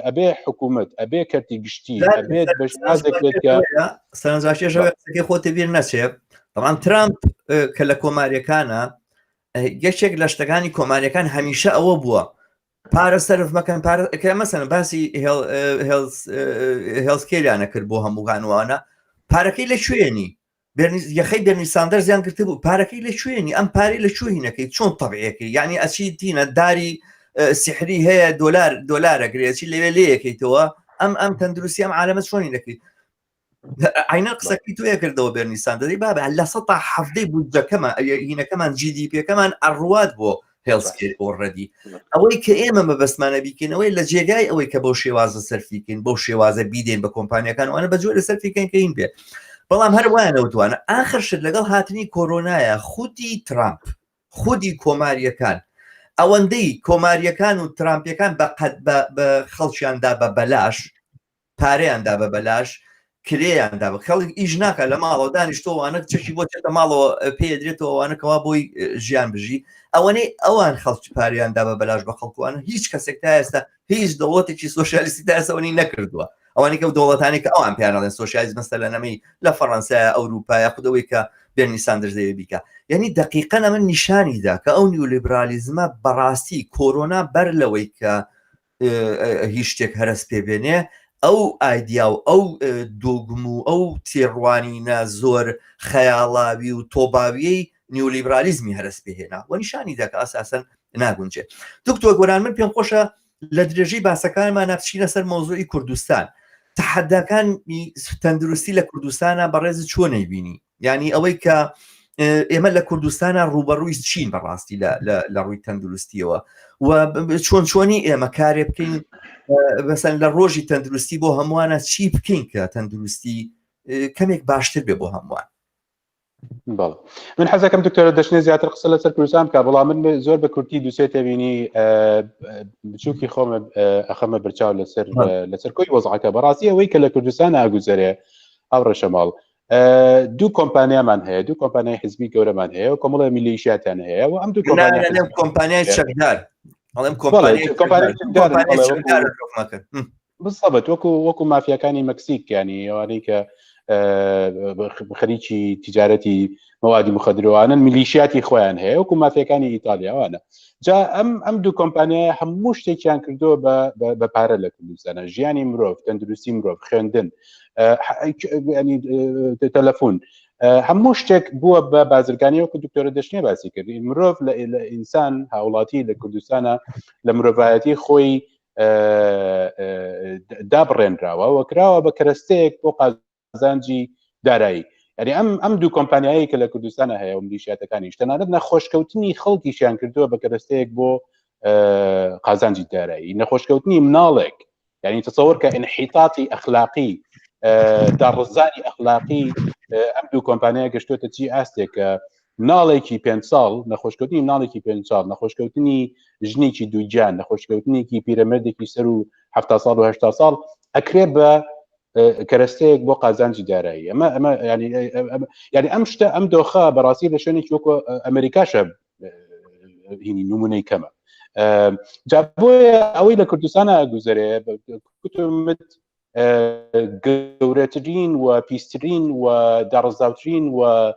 ئەبێ حکوومەت ئەبێ کەرتی گشتی ئەبێت بەشازێک بێت کە سەرنجاشێژەوەی خۆتی بیر نەچێت بەڵام ترامپ کە لە کۆماریەکانە یەکێک لە شتەکانی کۆماریەکان هەمیشە ئەوە بووە پارە سەرف مەکەن پارەکە مەسەن باسی هێڵسکێریانە کرد بۆ هەمووگانوانە پارەکەی لە کوێنی یەخەی بێرنی ساندەر زیان کرد بوو پارەکەی لە کوێنی ئەم پارەی لە کوێنەکەی چۆن تەبیعەکەی یعنی ئەچی تینە داری سحری هەیە دۆلارەگرێتی لەوێ لەیەکەیتەوە ئەم تەندروستی ئەم عالەمە چۆنی دەکەیت عینە قسەکەی توێ کردەوە بێرنی ساندەری بابە لە 170 بودجەکەمە هینەکەمان GDPەکەمان ئەڕوات بۆ هێڵسکێر ئۆڕەدی ئەوەی کە ئێمە مەبەستمانە بیکەنەوەی لە جێگای ئەوەی کە بۆ شێوازە سەرفیکەین بۆ شێوازە بیدێن بە کۆمپانیەکانوانە بە جۆرە سەرفیکەین کە هین بێ بەڵام هەروایانەوتوانە ئاخرشت لەگەڵ هاتنی کۆرۆنایە خودی ترامپ خودی کۆماریەکان ئەوەندەی کۆماریەکان و ترامپیەکان بە خەڵکیاندا بە بەلاش پارەیاندا بە بەلاش کرێیاندا بە خەڵک ئیش ناکە لە ماڵەوە دانیشتۆوانە چەکی بۆ چێتە ماڵەوە پێدرێتەوەوانەکەوا بۆی ژیان بژی ئەوەنەی ئەوان خەڵکی پاریاندا بە بەلاش بە خەڵکوانە هیچ کەسێک تا ئێستا هیچ دەوڵەتێکی سۆشیالیستی تا ئێستاەوەی نەکردووە ئەوانی کە دەوڵەتانی کە ئەوان پیانەڵێن سۆشیالیزم مەسەلە نەمەی لە فەڕەنسایە ئەوروپایە خودەوەی کە بێرنی ساندەرز دەیە بیکە یعنی دقیقەن ئەمە نیشانیدا کە ئەو نیولیبرالیزمە بەڕاستی کۆرۆنا بەر لەوەی کە هیچ شتێک هەرس پێبێنێ ئەو ئایدیا و ئەو دوگم و ئەو تێڕوانینە زۆر خەیاڵاوی و تۆباویەی نیولیبرالیزمی هەرس پێهێنا و نیشانی داکە ئاساسەن ناگونجێ دکتۆر گۆران من پێم خۆشە لە درێژەی باسەکانمان ناپچینە سەر مۆزوعی کوردستان تەحەداکانی تەندروستی لە کوردستانە بەڕێز چۆنەی بینی یعنی ئەوەی کە ئێمە لە کوردستانە ڕوبەڕووی چین بەڕاستی لە ڕووی تەندروستیەوە و چۆنی ئێمە کارێ بکەین بەسەن لە ڕۆژی تەندروستی بۆ هەمووانە چی بکەین کە تەندروستی کەمێک باشتر بێ بۆ هەمووان بەڵێ من حەزەکەم دکتۆرە دەشنێ زیاتر قسە لەسەر کوردستان بکە بەڵام من زۆر بە کورتی دووسێت تبینی بچووکی خۆمە ئەخەمە برچاو لەسەر کۆی وەزعەکە بەڕاستی ئەوەی کە لە کوردستان ئاگوزەرێ ئەو ڕەشەماڵ دوو کۆمپانیامان هەیە دوو کۆمپانیای حزبی گەورەمان هەیە و کۆمەڵە میلیشیاتیان هەیە و ئەم دوو کۆمپانیای چەکدار بسەبەت وەکو مافیەکانی مەکسیک ینی ئەوانەی کە خەریکی تیجارەتی مەوادی مخدرەوانن میلیشیاتی خۆیان هەیە وەکو مافیەکانی ئیتالیاوانە جا ئەم دوو کۆمپانیای هەموو شتێکیان کردووە بە پارە لە کوردستانە ژیانی مرۆڤ تەندروستی مرۆڤ خوێندن تەلەفۆن هەموو شتێک بووە بە بازرگانی وەکو دکتۆرە دەشنێ باسی کردی مرۆڤ لە ئینسان هاوڵاتی لە کوردستانە لە مرۆڤایەتی خۆی دابڕێنراوە وەکراوە بە کەرەستەیەک بۆ قازانجی دارایی یعنی ئەم دوو کۆمپانیایی کە لە کوردستانە هەیە و میلیشیاتەکانی تەنانەت نەخۆشکەوتنی خەڵکیشیان کردووە بە کەرەستەیەک بۆ قازانجی دارایی نەخۆشکەوتنی مناڵێک یعنی تەسەوەر کە انحیطاتی ئەخلاقی داڕزانی ئەخلاقی ئەم دوو کۆمپانیای گەشتوتە چی ئاستێکە ناڵێکی 5 ساڵ نەخۆشکەوتنی مناڵێکی 5 ساڵ نەخۆشکەوتنی ژنێکی دووجان نەخۆشکەوتنێکی پیرەمەردێکی سەر و 70 ساڵ و 80 ساڵ ئەکرێ بە کەرەستەیەک بۆ قازانجی دارایی ئەمە ینی ئەم شتە ئەم دۆخە بەڕاستی لە شوێنێکی وەکو ئەمریکاشە هینی نمونەی کەمە جا بۆیە ئەوەی لە کوردستانە گوزەرێ کوتمت گەورەترین و پیسترین و داڕزاوترین و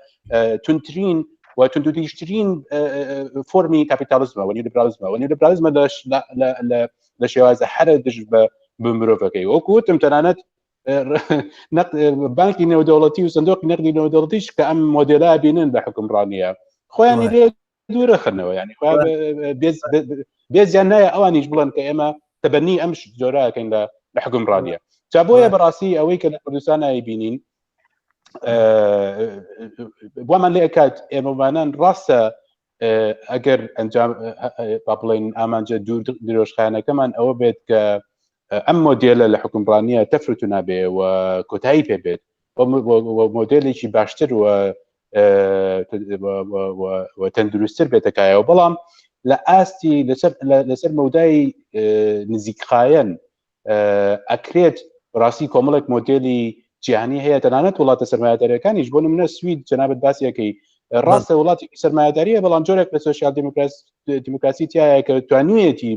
تونترین و تونندوتیشترین فۆرمی کاپیتالیزمە و نیۆلیبرالیزمە و نیۆلیبرالیزمە لە شێوازە هەرە دژ بە مرۆڤەکەی وەکوتم تەنانەت بانکی نێودەوڵەتی و سندۆقی نەقدی نێودەوڵەتیش کە ئەم مۆدێلە بینن بە حکومڕانیە خۆیانی لێ دوورەخنەوە ینی بێزیان نایە ئەوانیش بڵێن کە ئێمە تەبەنی ئەم جۆرەکەین لە حکومڕانیە جا بۆیە بەڕاستی ئەوەی کە لە کوردستانە بینین بۆمان لێ ئەکات ئێمەوانان ڕاستە ئەگەر ئەنجام با بڵێن ئامانجە درۆژخانەکەمان ئەوە بێت کە ئەم مۆدێلە لە حکومڕانیە تەفرت و نابێ و کۆتایی پێ بێت مۆدێلێکی باشتر و تەندروستتر بێتەکایەوە بەڵام لە ئاستی لەسەر مەودای نزیکخایەن ئەکرێت ڕاستی کۆمەڵێک مۆدێلی جیهانی هەیە تەنانەت وڵاتە سەرمایه‌داریەکانیش بۆ نمونە سوید جەنابەت باسیەکەی ڕاستە وڵاتی سەرمایه‌داریە بەڵام جۆرێک لە سۆشیال دیموکراسی تایە کە توانوێتی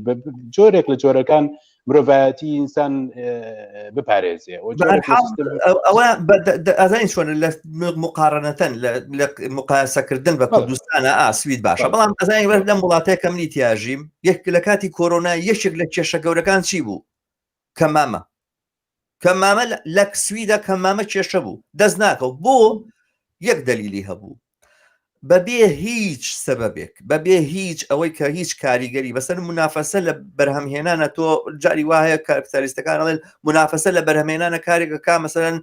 جۆرێک لە جۆرەکان مرۆڤایەتی ئینسان بپارێزێ ئەوە ئەزانین چۆن لە مقارنەتەن لە مقایسەکردن بە کوردستانە سوید باشە بەڵام ئەزانین لەم وڵاتەیە کە منی تیاژیم یەک لە کاتی کۆرۆنا یەکێک لە کێشە گەورەکان چی بوو کەمامە لە سویدە کەمامە کێشە بوو دەست ناکەوت بۆ یەک دلیلی هەبوو بەبێ هیچ سەبەبێک بەبێ هیچ ئەوەی کە هیچ کاریگەری بەسەر منافەسە لە بەرهەمهێنانە تۆ جاری وایە کاپیتالیستەکان ئەڵێن منافەسە لە بەرهەمهێنانە کارێکەکە مەسەرەن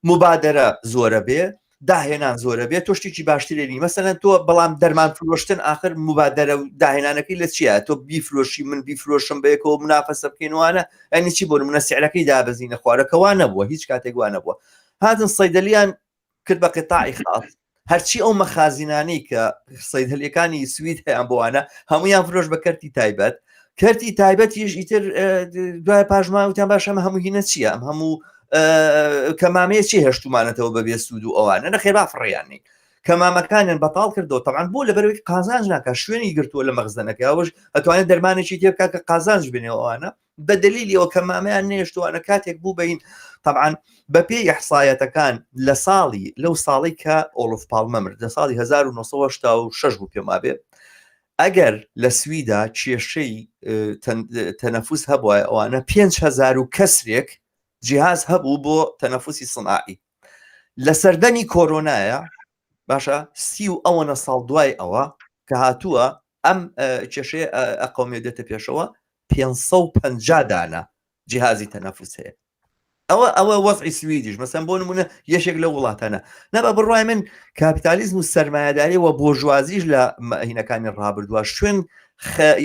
مبادرە زۆرە بێ داهێنان زۆرە بێت تۆ شتێکی باشترێنی مەسەرەن تۆ بەڵام دەرمان فرۆشتن آخر مبادرە و داهێنانەکەی لە چیە تۆ بیفرۆشی من بیفرۆشم بەیەکەوە منافەسە بکەینوانە ئەنی چی بۆ نمونە سیعرەکەی دابەزینە خوارەکەوان نەبووە هیچ کاتێکوان نەبووە هاتن سەیدەلیان کرد بە قیتاعی خاص هەرچی ئەو مەخازینانەی کە سەیدەلیەکانی سوید هەیەیان بۆوانە هەمویان فرۆش بە کەرتی تایبەت کەرتی تایبەتیش ئیتر دوای پاژماوتیان باش ئەمە هەموو هینە چییە ئەم هەموو کەمامەیە چی هەشتومانەتەوە بەبێ سوود و ئەوانە نەخێر بافڕێیاننی کەمامەکانیان بەتاڵ کردەوە تەبعاً بۆ لەبەرەوەی قازانج ناکە شوێنی گرتووە لە مەخزنەکە ئەوەش ئەتوانێت دەرمانێکی تێ بکات کە قازانج بنێەوە ئەوانە بە دلیلیەوە کەمامەیان نێشتوانە کاتێک بوو بەین طبعاً بە پێی ئەحسایەتەکان لە لەو ساڵی کە ئۆلۆف پاڵمە مرد لە ساڵی 1986 بوو پێما بێ ئەگەر لە سویدا کێشەی تەنەفوس هەبووە ئەوانە 5,000 و کەسرێک جیهاز هەبوو بۆ تەنەفوسی سنعایی لە سەردەمی کۆرۆنایە باشە 30 ساڵ دوای ئەوە کە هاتووە ئەم کێشەیە ئەقەومێ دێتە پێشەوە 550 دانە جیهازی تەنەفوس هەیە ئەوە وەزعی سویدیش مەسەن بۆ نمونە یەشێک لە وڵاتانە نەبە بڕوای من کاپیتالیزم و سەرمایه‌داری و بۆژوازیش لە هینەکانی ڕابردووە شوێن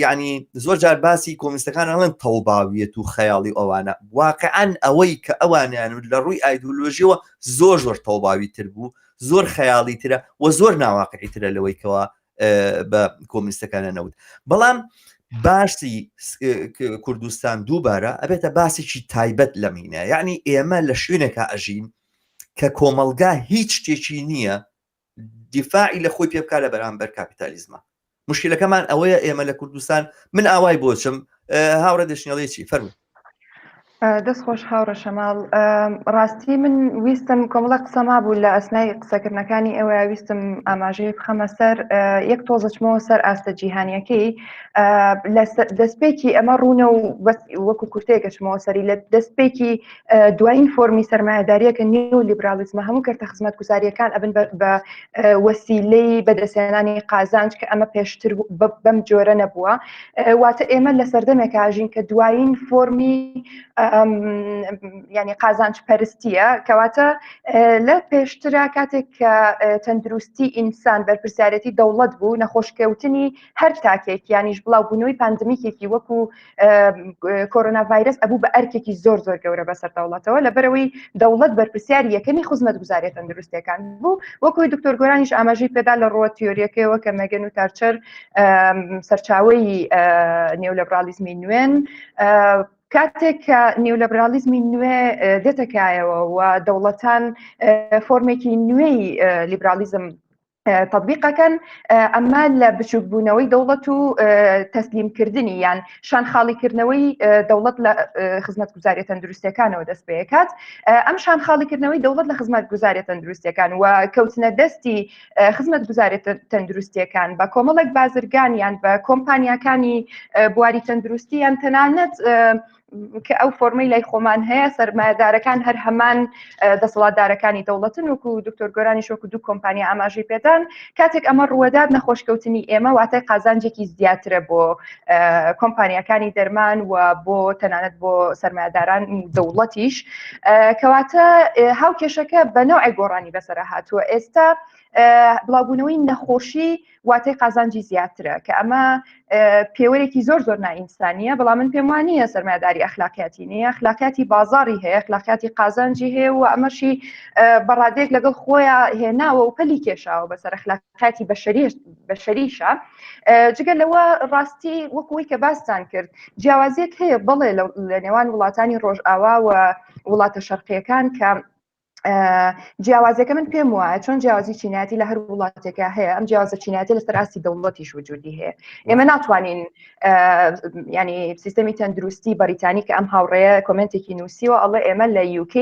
یعنی زۆر جار باسی کۆمیستەکان ئەڵێن تەوباویەت و خەیاڵی ئەوانە واقعاً ئەوەی کە ئەوانیان لە ڕووی ئایدۆلۆژیەوە زۆر تەوباوی تر بوو زۆر خەیاڵی ترە و زۆر ناواقعی ترە لەوەی کەەوە بە کۆمونیستەکانە نەوت. بەڵام باسی کوردستان دووبارە ئەبێتە باسێکی تایبەت لەمینە، یعنی ئێمە لە شوێنێکە ئەژین کە کۆمەلگا هیچ شتێکی نییە دیفاعی لە خۆی پێ بکات لە بەرامبەر کاپیتالیزمە. مشکلەکەمان ئەوەیە ئێمە لە کوردستان من ئاوای بۆچم هاوڕە دەشنێڵێکی فەرموو. دەستخۆش هاوڕە شەماڵ، ڕاستی من ویستم کۆمەڵە قسەما بوو لە ئەسنای قسەکردنەکانی ئێوە ویستم ئاماژەی بخەمە سەر یەک تۆزەچمەوە سەر ئاستە جیهانیەکەی دەستپێکی ئەمە ڕوونە و وەکو کورتێکەچمەوە سەری لە دەستپێکی دوایین فۆرمی سەرمایهداریەکە نیو لیبرالیزمە هەموو کەرتە خزمەت گوزاریەکان ئەبن بە وەسیلەی بەدەستێنانی قازانج کە ئەمە پێشتر بەم جۆرە نەبووە. واتە ئێمە لە سەردەمێک ئاژین کە دوایین فۆرمی ینی قازانج پەرستیە، کەواتە لە پێشترا کاتێک کە تەندروستی ئینسان بەرپرسیارەتی دەوڵەت بوو، نەخۆشکەوتنی هەر تاکێک یانیش بڵاو بوونەوەی پاندمیکێکی وەکو کۆرۆنا ڤایرس ئەبوو بە ئەرکێکی زۆر زۆر گەورە بەسەر دەوڵەتەوە لەبەرەوەی دەوڵەت بەرپرسیاری یەکەمی خزمەت گوزاریە تەندروستیەکان بوو. وەکوی دکتۆر گۆرانیش ئاماژەی پێدا لە ڕۆوە تیۆریەکەیەوە کە مەگەن و تارچەر سەرچاوەی نیۆلیبرالیزمی نوێن کاتێک کە نیۆلیبرالیزمی نوێ دێتەکایەوە و دەوڵەتان فۆرمێکی نوێی لیبرالیزم تطبیقەکەن، ئەمە لە بچووکبوونەوەی دەوڵەت و تەسلیمکردنی یان شانخاڵیکردنەوەی دەوڵەت لە خزمەت گوزاریە تەندروستیەکانەوە دەست پێکات. ئەم شانخاڵیکردنەوەی دەوڵەت لە خزمەت گوزاریە تەندروستیەکان و کەوتنە دەستی خزمەت گوزاریە تەندروستیەکان بە کۆمەڵێک بازرگان یان بە کۆمپانیاکانی بواری تەندروستی یان تەنانەت کە ئەو فۆرمەی لای خۆمان هەیە سەرمایه‌دارەکان هەر هەمان دەسەڵاتدارەکانی دەوڵەتن وەکو دکتۆر گۆرانی شۆکو دوو کۆمپانیا ئاماژەی پێدان. کاتێک ئەمە ڕوەدات نەخۆشکەوتنی ئێمە واتای قازانجێکی زیاترە بۆ کۆمپانیاکانی دەرمان و بۆ تەنانەت بۆ سەرمایه‌داران دەوڵەتیش، کەواتە هاوکێشەکە بە نەوعی گۆڕانی بەسەرە هاتووە. ئێستا بڵاوبوونەوەی نەخۆشی واتای قازانجی زیاترە کە ئەمە پێوەرێکی زۆر زۆر نائینسانیە، بەڵام من پێم وانە سەرمایه‌داری ئەخلاقیاتی نیە، ئەخلاقیاتی بازاڕی هەیە، ئەخلاقیاتی قازانجی هەیە و ئەمەشی بەڕادێک لەگەڵ خۆیان هێناوە و پەلی کێشاوە بەسەر ئەخلاقیاتی بەشەریشە. جگە لەوە ڕاستی وەکوی کە باستان کرد جیاوازیەک هەیە بەڵێ لە نێوان وڵاتانی ڕۆژئاوا و وڵاتە شەرقیەکان کە جیاوازەکە من پێم وایە چۆن جیاوازی چینایەتی لە هەر وڵاتێکە هەیە، ئەم جیاوازە چینایەتی لەسەر ئاستی دەوڵەتیش وجودی هەیە. ئێمە ناتوانین ینی سیستەمی تەندروستی بەریتانی کە ئەم هاوڕێیە کۆمنتێکی نووسیوە ئەڵێ ئێمە لە UK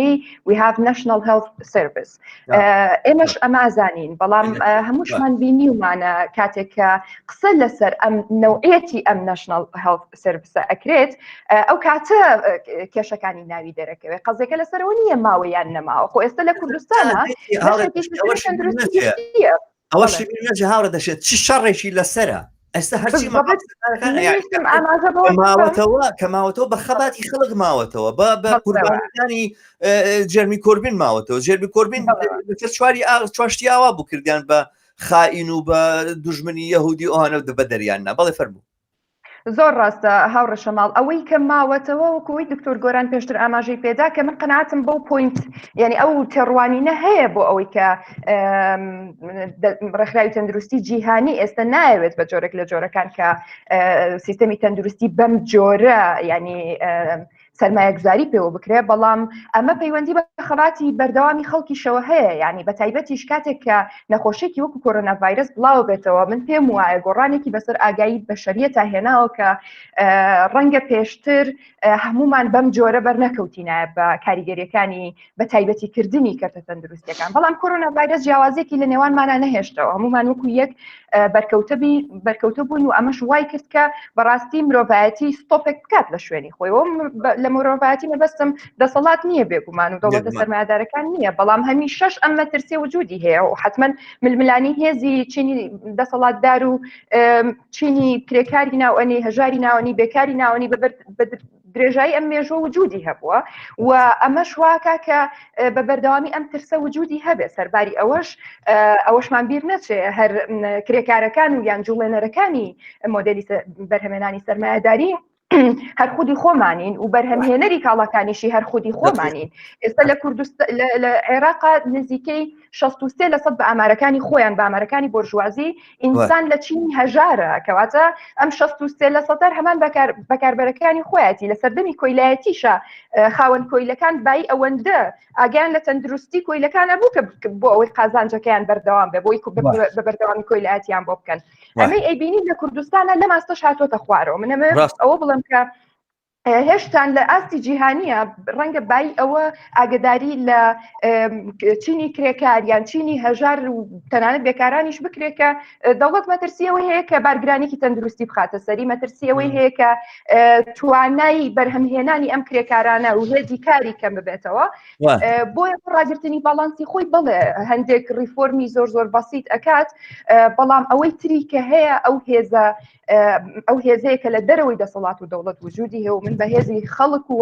we have national health service، ئێمەش ئەمە ئازانین، بەڵام هەمووشمان بینیومانە کاتێک کە قسە لەسەر ئەم نەوعەتی ئەم national health service ئەکرێت ئەو کاتە کێشەکانی ناوی دەرەکەوێت، قەزێکە لەسەرەوە نییە ماوەیان نەماوە. خۆ ئێستا لە کوردستانە ئەوەشی نەجێ هاوڕە دەشێت چی شەڕێکی لەسرە ئێستا هەرچی کەماوەتەوە بە خەباتی خەڵک ماوەتەوە بە قوربانیانی جێرمی کۆربین ماوەتەوە. جێرمی کۆربین چواشتی ئاوا بوو کردیان بە خائین و بە دوژمنی یەهودی ئەوانە بە دەریاننا. بەڵێ فەرموو. زۆر ڕاستە هاوڕە شەماڵ، ئەوەی کە ماوەتەوە وەکوی دکتۆر گۆران پێشتر ئاماژەی پێدا کە من قەناعەتم بەو پۆینت یعنی ئەو تێڕوانینە هەیە بۆ ئەوەی کە ڕێکخراوی تەندروستی جیهانی ئێستا نایەوێت بە جۆرێک لە جۆرەکان کە سیستەمی تەندروستی بەم جۆرە ینی سەرمایه‌گوزاری پێوە بکرێ، بەڵام ئەمە پەیوەندی بە خەباتی بەردەوامی خەڵکیشەوە هەیە، ینی بە تایبەتیش کاتێک کە نەخۆشیێکی وەکو کۆرۆنا ڤایرس بڵاو بێتەوە من پێم وایە گۆڕانێکی بەسەر ئاگایی بەشەریەت تا هێناوە کە ڕەنگە پێشتر هەمومان بەم جۆرە بەرنەکەوتینایە بە کاریگەریەکانی بە تایبەتیکردنی کەرتە تەندروستیەکان، بەڵام کۆرۆنا ڤایرس جیاوازێکی لە نێوانمانە نەهێشتەوە، هەمومان وەکو یەک بەرکەوتە بوون و ئەمەش وای کرد کە بەڕاستی مرۆڤایەتی ستۆپێک بکات لە شوێنی خۆیەوە. لە مرۆڤایەتی مەبەستم دەسەڵات نییە بێگومان و دەوڵەتە سەرمایه‌دارەکان نییە، بەڵام هەمیشەش ئەم مەترسیە وجودی هەیە و حتمما ململانی هێزی چینی دەسەڵاتدار و چینی کرێکاری ناوەنی هەژاری ناوەنی بێکاری ناوەنی بە درێژایی ئەم مێژوە وجودی هەبووە و ئەمە شواکە کە بە بەردەوامی ئەم ترسە وجودی هەبێ. سەرباری ئەوەشمان بیر نەچێ هەر کرێکارەکان و یان جوڵێنەرەکانی مۆدلی بەرهەمێنانی سەرمایه‌داری هەر خودی خۆمانین و بەرهەمهێنەری کاڵەکانیشی هەر خودی خۆمانین. ئێستا لە کوردستان لە عێراق نزیکەی 63% بە ئامارەکانی خۆیان بە ئامارەکانی بۆرژوازی ئینسان لە چینی هەژارە کەواتە ئەم 63% هەمان بەکاربەرەکانی خۆیەتی لە سەردەمی کۆیلایەتیشە خاوەن کۆیلەکان بای ئەوەندە ئاگیان لە تەندروستی کۆیلەکانە بوو کە بۆ ئەوەی قازانجەکەیان بەردەوام بێ بۆی بە بەردەوامی کۆیلایەتیان بۆ بکەن. ئەمەی ئەیبینی لە کوردستانە لە ماستەش هاتۆتە خوارەوە. منەمە ئەوە بڵم کە هێشتان لە ئاستی جیهانیە ڕەنگە بای ئەوە ئاگداری لە چینی کرێکاریان چینی هەژار و تەنانەت بێکارانیش بکرێکە دەوڵەت مەترسیەوەی هەیە کە بارگرانێکی تەندروستی بخاتە سەری مەترسیەوەی هەیە کە توانای بەرهەمهێنانی ئەم کرێکارانە و هێدی کاری کەم ببێتەوە بۆیە ڕاگررتنی باڵانسی خۆی بڵێ هەندێک ریفۆرمی زۆر بەسیط ئەکات بەڵام ئەوەی تری کە هەیە ئەو هێزەیە کە لە دەرەوەی دەسەڵات و دەوڵەت وجودی هەیە و من بەهێزی خەڵک و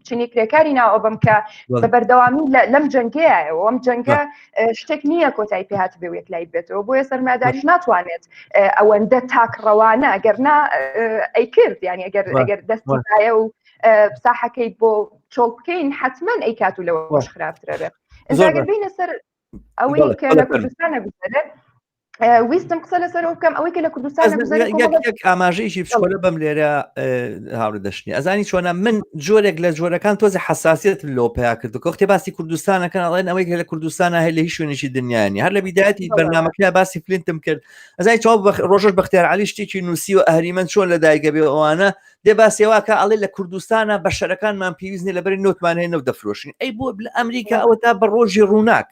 چنی کرێکاری ناوە بم کە بە بەردەوامی لەم جەنگەیەوە ئەم جەنگە شتێک نییە کۆتایی پێهات بێ و یەکلای بێتەوە بۆیە سەرمایه‌داریش ناتوانێت ئەوەندە تاکڕەوانە ئەگەر نا ئەی کرد یعنی ئەگەر دەستی دایە و ساحەکەی بۆ چۆڵ بکەین حتمما ئەی کات و لەوەش خراپترە بێت. ئەگەر بینە سەر ئەوەی کە لە کوردستانە بگوێرێت ویستم قسە لەسەر بکەم ئەوەی کە لە کوردستان ئاماژەیەکی بچکۆلە بەم لێرە هاوڕێ دەشتنی ئەزانی چۆنە من جۆرێک لە جۆرەکان تۆزی حساسیت لۆ پیا کرد و کۆختی باسی کوردستانەکەن ئەڵێن ئەوەی کە لە کوردستانە هەیە لە هیچ شوێنێکی دنیانی هەر لە بیدایەتی بەرنامەکە باسی فلینتم کرد ئەزای چاو ڕۆژەش بەختیار عەلی شتێکی نووسی و ئەهریمەند چۆن لە دایکە بێ ئەوانە دێ باسیێواکە ئەڵێ لە کوردستانە بە شەرەکانمان پێویستنی لەبەری نۆتمان هەیە نەو دەفرۆشین ئەی بۆ لە ئەمریکا ئەوە تا بە ڕۆژی ڕووناک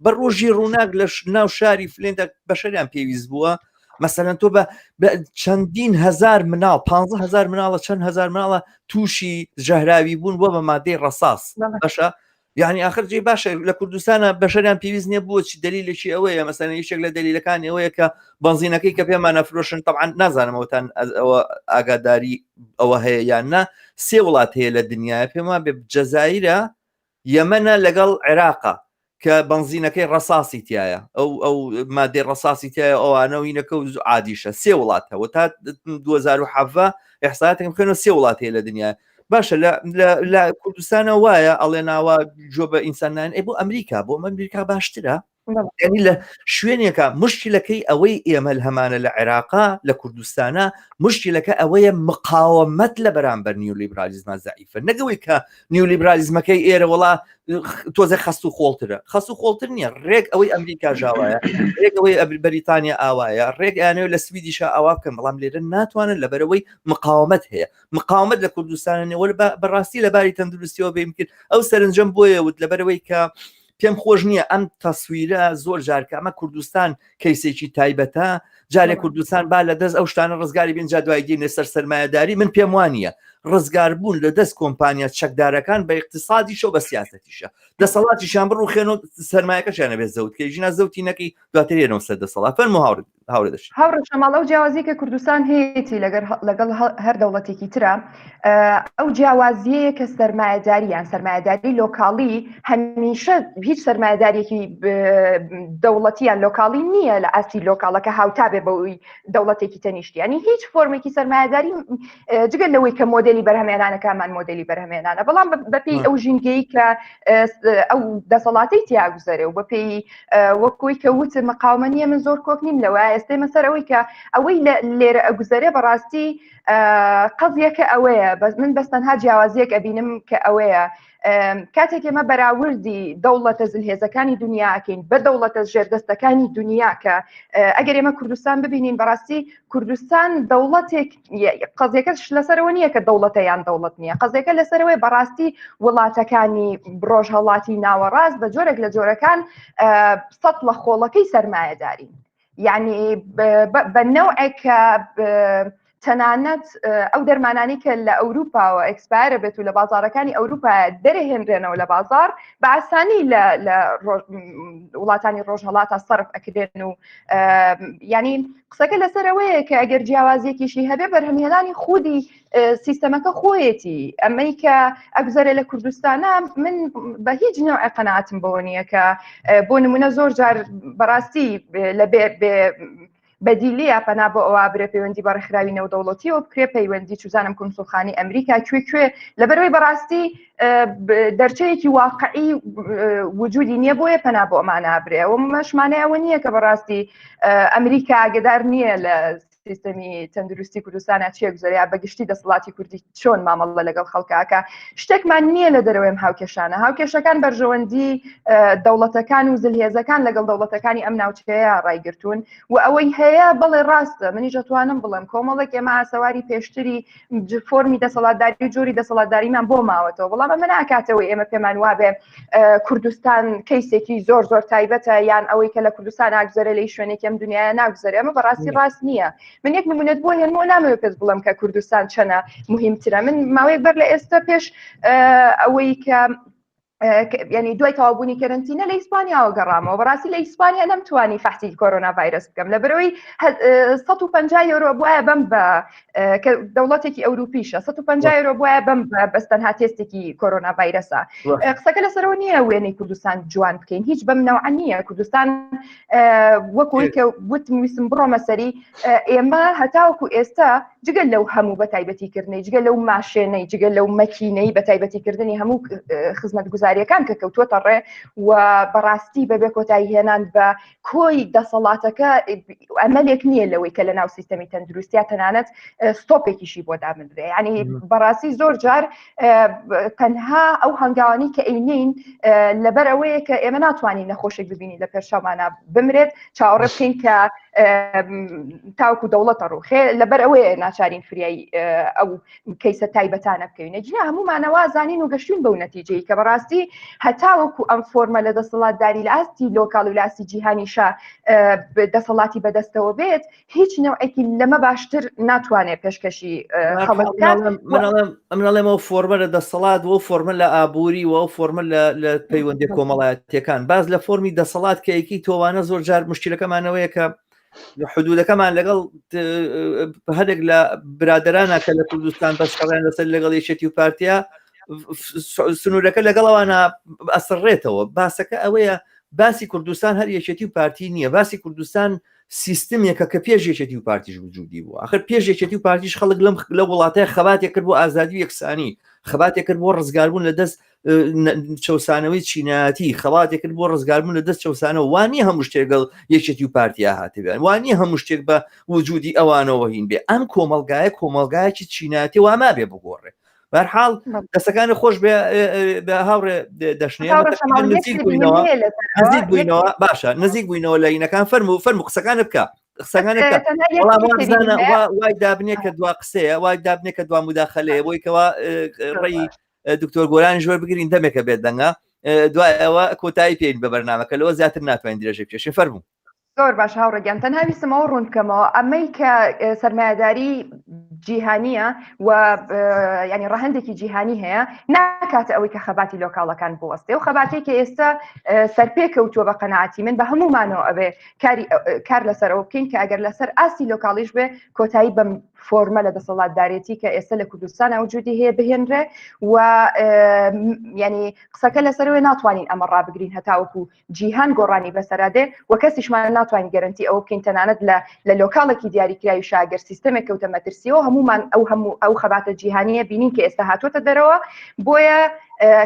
بە ڕۆژی ڕووناک لە ناو شاری فلێندا بەشەریان پێویست بووە مەسەلەن تۆ بە چەندین هەزار مناڵ 15,000 مناڵە چەند هەزار مناڵە تووشی ژەهراوی بوون بۆ بە مادەی ڕەساس باشە یعنی آخر جێ باشە لە کوردستانە بەشەریان پێویست نییە بووە چی دلیلێکی ئەوەیە مەسەلەن یەکێک لە دلیلەکانی ئەوەیە کە بەنزینەکەی کە پێمان نەفرۆشن طبعاً نازانمەوەتان ئەوە ئاگاداری ئەوە هەیە یان نا سێ وڵات هەیە لە دنیاە پێمان بێ جەزایرە یەمەنە لەگەڵ عێراقە کە بنزینەکەی ڕەساسی تایە ئەو مادەی ڕەساسی تایە ئەوانەوەینەکە و عادیشە سێ وڵاتەوە تا 2007 ئێحساتێکم بکەنەوە سێ وڵات هەیە لە دنیا باشە لە کوردستانە وایە ئەڵێ ناوە جۆ بە ئینسانان بۆ ئەمریکا بۆ ئەمریکا باشترە ینی لە شوێنێکە مشکلەکەی ئەوەی ئێمە هەمانە لە عێراقا لە کوردستانە مشکلەکە ئەوەیە مقاومەت لە بەرامبەر نیولیبرالیزمە زعیفە نەگەوەی کە نیولیبرالیزمەکەی ئێرە وڵا تۆزە خەست و خۆڵترە خەست و خۆڵتر نییە ڕێک ئەوەی ئەمریکا ژاوایە ڕێک ئەوەی بەریتانیا ئاوایە ڕێک یانەوە لە سویدیشە ئاوا بکەن بەڵام لێرە ناتوانن لەبەرەوەی مقاومەت هەیە مقاومەت لە کوردستانە نێوە بەڕاستی لەباری تەندروستیەوە بێم کرد ئەو سەرنجەم بۆیە وت لەبەرەوەی کە پێم خۆش نییە ئەم تەسویرە زۆر جارکە ئەمە کوردستان کەیسێکی تایبەتە جارێ کوردستان با لە دەست ئەو شتانە ڕزگاری بینجا دوای گەینە سەر سەرمایه‌داری من پێم وانە ڕزگار بوون لە دەست کۆمپانیا چەکدارەکان بە اقتصادیشە و بە سیاسەتیشە دەسەڵاتیشان بڕ و خێن و سەرمایەکەشیانە بێت زەوت کە ژینە زەوتی نەکەی دواترێنەوە سەر دەسەڵات فەرموو هاوڕێ دەشت هاوڕێ شەماڵ ئەو جیاوازی کە کوردستان هەیەی لەگەڵ هەر دەوڵەتێکی ترە ئەو جیاوازیەیە کە سەرمایه‌داریان سەرمایه‌داری لۆکاڵی هەمیشە هیچ سەرمایه‌دارێکی دەوڵەتیان لۆکاڵی نییە لە ئاسی لۆکاڵەکە هاوتا بێ بەوەی دەوڵەتێکی تەنیشتی ینی هیچ فۆرمێکی سەرمایه‌داری جگەل لەوەی کە مۆدلی بەرهەمێنانەکەمان مۆدلی بەرهەمێنانە بەڵام بەپێی ئەو ژینگەی کە ئەو دەسەڵاتی تیاگوزەرێ و بەپێی وەکوی کە وت مقاومە نییە من زۆر کۆک نیم لەوە ئێستێ مەسەر ئەوەی کە ئەوەی لێرە ئەگوزەرێ بەڕاستی قەزیەکە ئەوەیە من بەستەنها جیاوازیەک ئەبینم کە ئەوەیە کاتێک ئێمە بەراوردی دەوڵەتە زلهێزەکانی دنیاکەین بە دەوڵەتە ژێردەستەکانی دنیا کە ئەگەر ئێمە کوردستان ببینین بەڕاستی کوردستان دەوڵەتێک قەزیەکەش لەسەرەوە نییە کە دەوڵەتە یان دەوڵەت نییە قەزیەکە لەسەرەوەی بەڕاستی وڵاتەکانی ڕۆژهەڵاتی ناوەڕاست بە جۆرێک لە جۆرەکان سەد لە خۆڵەکەی سەرمایه‌داری یعنی بە نەوعێکە تەنانەت ئەو دەرمانانی کە لە ئەوروپاوە ئەکسپایرە بێت و لە بازارەکانی ئەوروپا دەرەهێنرێنەوە لە بازار بە ئاسانی لە وڵاتانی ڕۆژهەڵاتە سەرف ئەکرێن و ینی قسەکە لەسەرەوەیە کە ئەگەر جیاوازیەکیشی هەبێ بەرهەمهێنانی خودی سیستەمەکە خۆیەتی ئەمەی کە ئەگوزارێ لە کوردستانە من بە هیچ نەوعی قەناعەتم بەوە نییە کە بۆ نمونە زۆر جار بەڕاستی لە بەدیلیە پەنا بۆ ئەوە برێ پەیوەندی بە ڕێکخراوی نێودەوڵەتیەوە بکرێ پەیوەندی چوزانم کۆنسڵخانی ئەمریکا کوێ لەبەرەوەی بەڕاستی دەرچەیەکی واقعی وجودی نییە بۆیە پەنا بۆ ئەمانە برێ ئەوە مەشمانەیەوە نییە کە بەڕاستی ئەمریکا ئاگدار نییە لە سیستەمی تەندروستی کوردستانە چیە گوزەریا بەگشتی دەسەڵاتی کوردی چۆن مامەڵە لەگەڵ خەڵکاکە شتێکمان نییە لە دەرەوەیم هاوکێشانە هاوکێشەکان بەرژەوەندی دەوڵەتەکان و زلهێزەکان لەگەڵ دەوڵەتەکانی ئەم ناوچەیە ڕایگرتوون و ئەوەی هەیە بەڵێ ڕاستە منیش دەتوانم بڵێم کۆمەڵێک ئێمە سەواری پێشتری فۆرمی دەسەڵاتداری و جۆری دەسەڵاتداریمان بۆ ماوەتەوە بەڵام من ناکاتەوەی ئێمە پێمان وابێ کوردستان کەیسێکی زۆر تایبەتە یان ئەوەی کە لە کوردستان ناگزەرە لەی شوێنێکم دنیاە ناگزەرێ ئەمە بەڕاستی ڕاست نییە من یەک نمونەت بۆ هێنمەوە نامەوێت پێت بڵم کە کوردستان چەنە مهمترە من ماوەیەک بەر لە ئێستا پێش ئەوەی کە ینی دوای تەوابوونی کەرنتینە لە ئیسپانیاوە گەڕامەوە بەڕاستی لە ئیسپانیا نەمتوانی فەحتی کۆرۆنا ڤایرس بکەم لەبەرەوەی 150 یۆرۆ بواە بەم بە دەوڵەتێکی ئەوروپیشە 150 یۆرۆ بواە بەم بەستەنها تێستێکی کۆرۆنا ڤایرسە قسەکە لەسەرەوە نییە وێنەی کوردستان جوان بکەین هیچ بەم نەوع نییە کوردستان وەکوی کە وتم بڕۆمە سەری ئێمە هەتاوەکو ئێستا جگەل لەو هەموو بەتایبەتیکردنەی جگەل لەو ماشێنەی جگەل لەو مەکینەی بەتایبەتیکردنی هەموو خزمەتگوزاریەکان کە کەوتووەتە ڕێ و بەڕاستی بەبێ کۆتایی هێنان بە کۆی دەسەڵاتەکە ئەمەلێک نییە لەوەی کە لە ناو سیستەمی تەندروستیا تەنانەت ستۆپێکیشی بۆ دامنرێ ینی بەڕاستی زۆر جار تەنها ئەو هەنگاوانی کە ئەینین لەبەر ئەوەیە کە ئێمە ناتوانین نەخۆشێک ببینی لە پێشەمانە بمرێت چاوەڕێ بکەین کە تاوکو دەوڵەتە ڕوخێ لەبەر ئەوەیە ناچارین فریایی ئەو کەیسە تایبەتانە بکەوینە جیا هەمومانەوە زانین و گەشتون بەو نەتیجەی کە بەڕاستی هەتاوەکو ئەم فۆرمە لە دەسەڵاتداری لە ئاستی لۆکاڵ و لە ئاستی جیهانیشە دەسەڵاتی بەدەستەوە بێت هیچ نەوعێکی لەمە باشتر ناتوانێت پێشکەشی خەڵکات منەڵێمەوە فۆرمە لە دەسەڵات و فۆرمە لە ئابووری و فۆرمە لە پەیوەندی کۆمەڵایەتیەکان باز لە فۆرمی دەسەڵات کەیەکی تۆوانە زۆر جار مشکلەکەمانەوەیە کە حدودەکەمان لەگەڵ هەرێک لە برادرانە کە لە کوردستان بەشقەڵیان لەسەر لەگەڵ یەکێتی و پارتیا سنوورەکە لەگەڵەوانە ئەسڕێتەوە باسەکە ئەوەیە باسی کوردستان هەر یەکێتی و پارتی نییە باسی کوردستان سیستمێکە کە پێش یەکێتی و پارتیش وجودی بوو آخر پێش یەکێتی و پارتیش خەڵک لە وڵاتەیە خەباتێک کرد بۆ ئازادی و یەکسانی خەباتێک کرد بۆ ڕزگاربوون لە دەست چەسانەوەی چینایەتی خەڵاتێک کرد بۆ ڕزگاربوون لە دەست چەسانە وانی هەموو شتێکگەڵ یەکێتی و پارتیا هاتبێن وانی هەموو شتێک بە وجودی ئەوانەوە هین بێ ئەم کۆمەلگایەکی چینایەتی واما بێ بگۆڕێ بەرحاڵ دەستەکانی خۆش بە هاوڕێ دەشنێ نزیک بووینەوە باشە نزیک بووینەوە لە عینەکان فەرمو قسەکان بکە وای دابنێ کە دوا قسەیە وای دابنێ کە دوا مداخەلەیە بۆی کەوا ڕێی دکتۆر گۆرانی ژۆر بگرین دەمێکە بێت دەنگا دوای ئەوە کۆتایی پێین بە بەرنامەکە لەوە زیاتر ناتوانین درێژێ پێشێ فەرموو زۆر باش هاوڕێگەم تەنها ویستمەوە ڕوون بکەمەوە ئەمەی کە سەرمایه‌داری جیهانیە و ینی ڕەهەندێکی جیهانی هەیە ناکاتە ئەوەی کە خەباتی لۆکاڵەکان بوەستێ و خەباتێک کە ئێستا سەرپێکەوتووە بە قەناعەتی من بە هەمومانەوە ئەبێ کار لەسەرەوە بکەین کە ئەگەر لەسەر ئاستی لۆکاڵیش بێ کۆتایی بەم فۆرمە لە دەسەڵاتدارێتی کە ئێستا لە کوردستان وجودی هەیە بهێنرێ و ینی قسەکە لەسەرەوەی ناتوانین ئەمە ڕابگرین هەتاوەکو جیهان گۆڕانی بەسەرادێ و کەسیشمان ناتوانین گەرنتی ئەو بکەین تەنانەت لە لۆکاڵێکی دیاریکراوی شاگەر سیستەمێک کەوتە مەترسیەوە هەمومان ئەو خەباتە جیهانیە بینین کە ئێستا هاتوۆتە دەرەوە بۆیە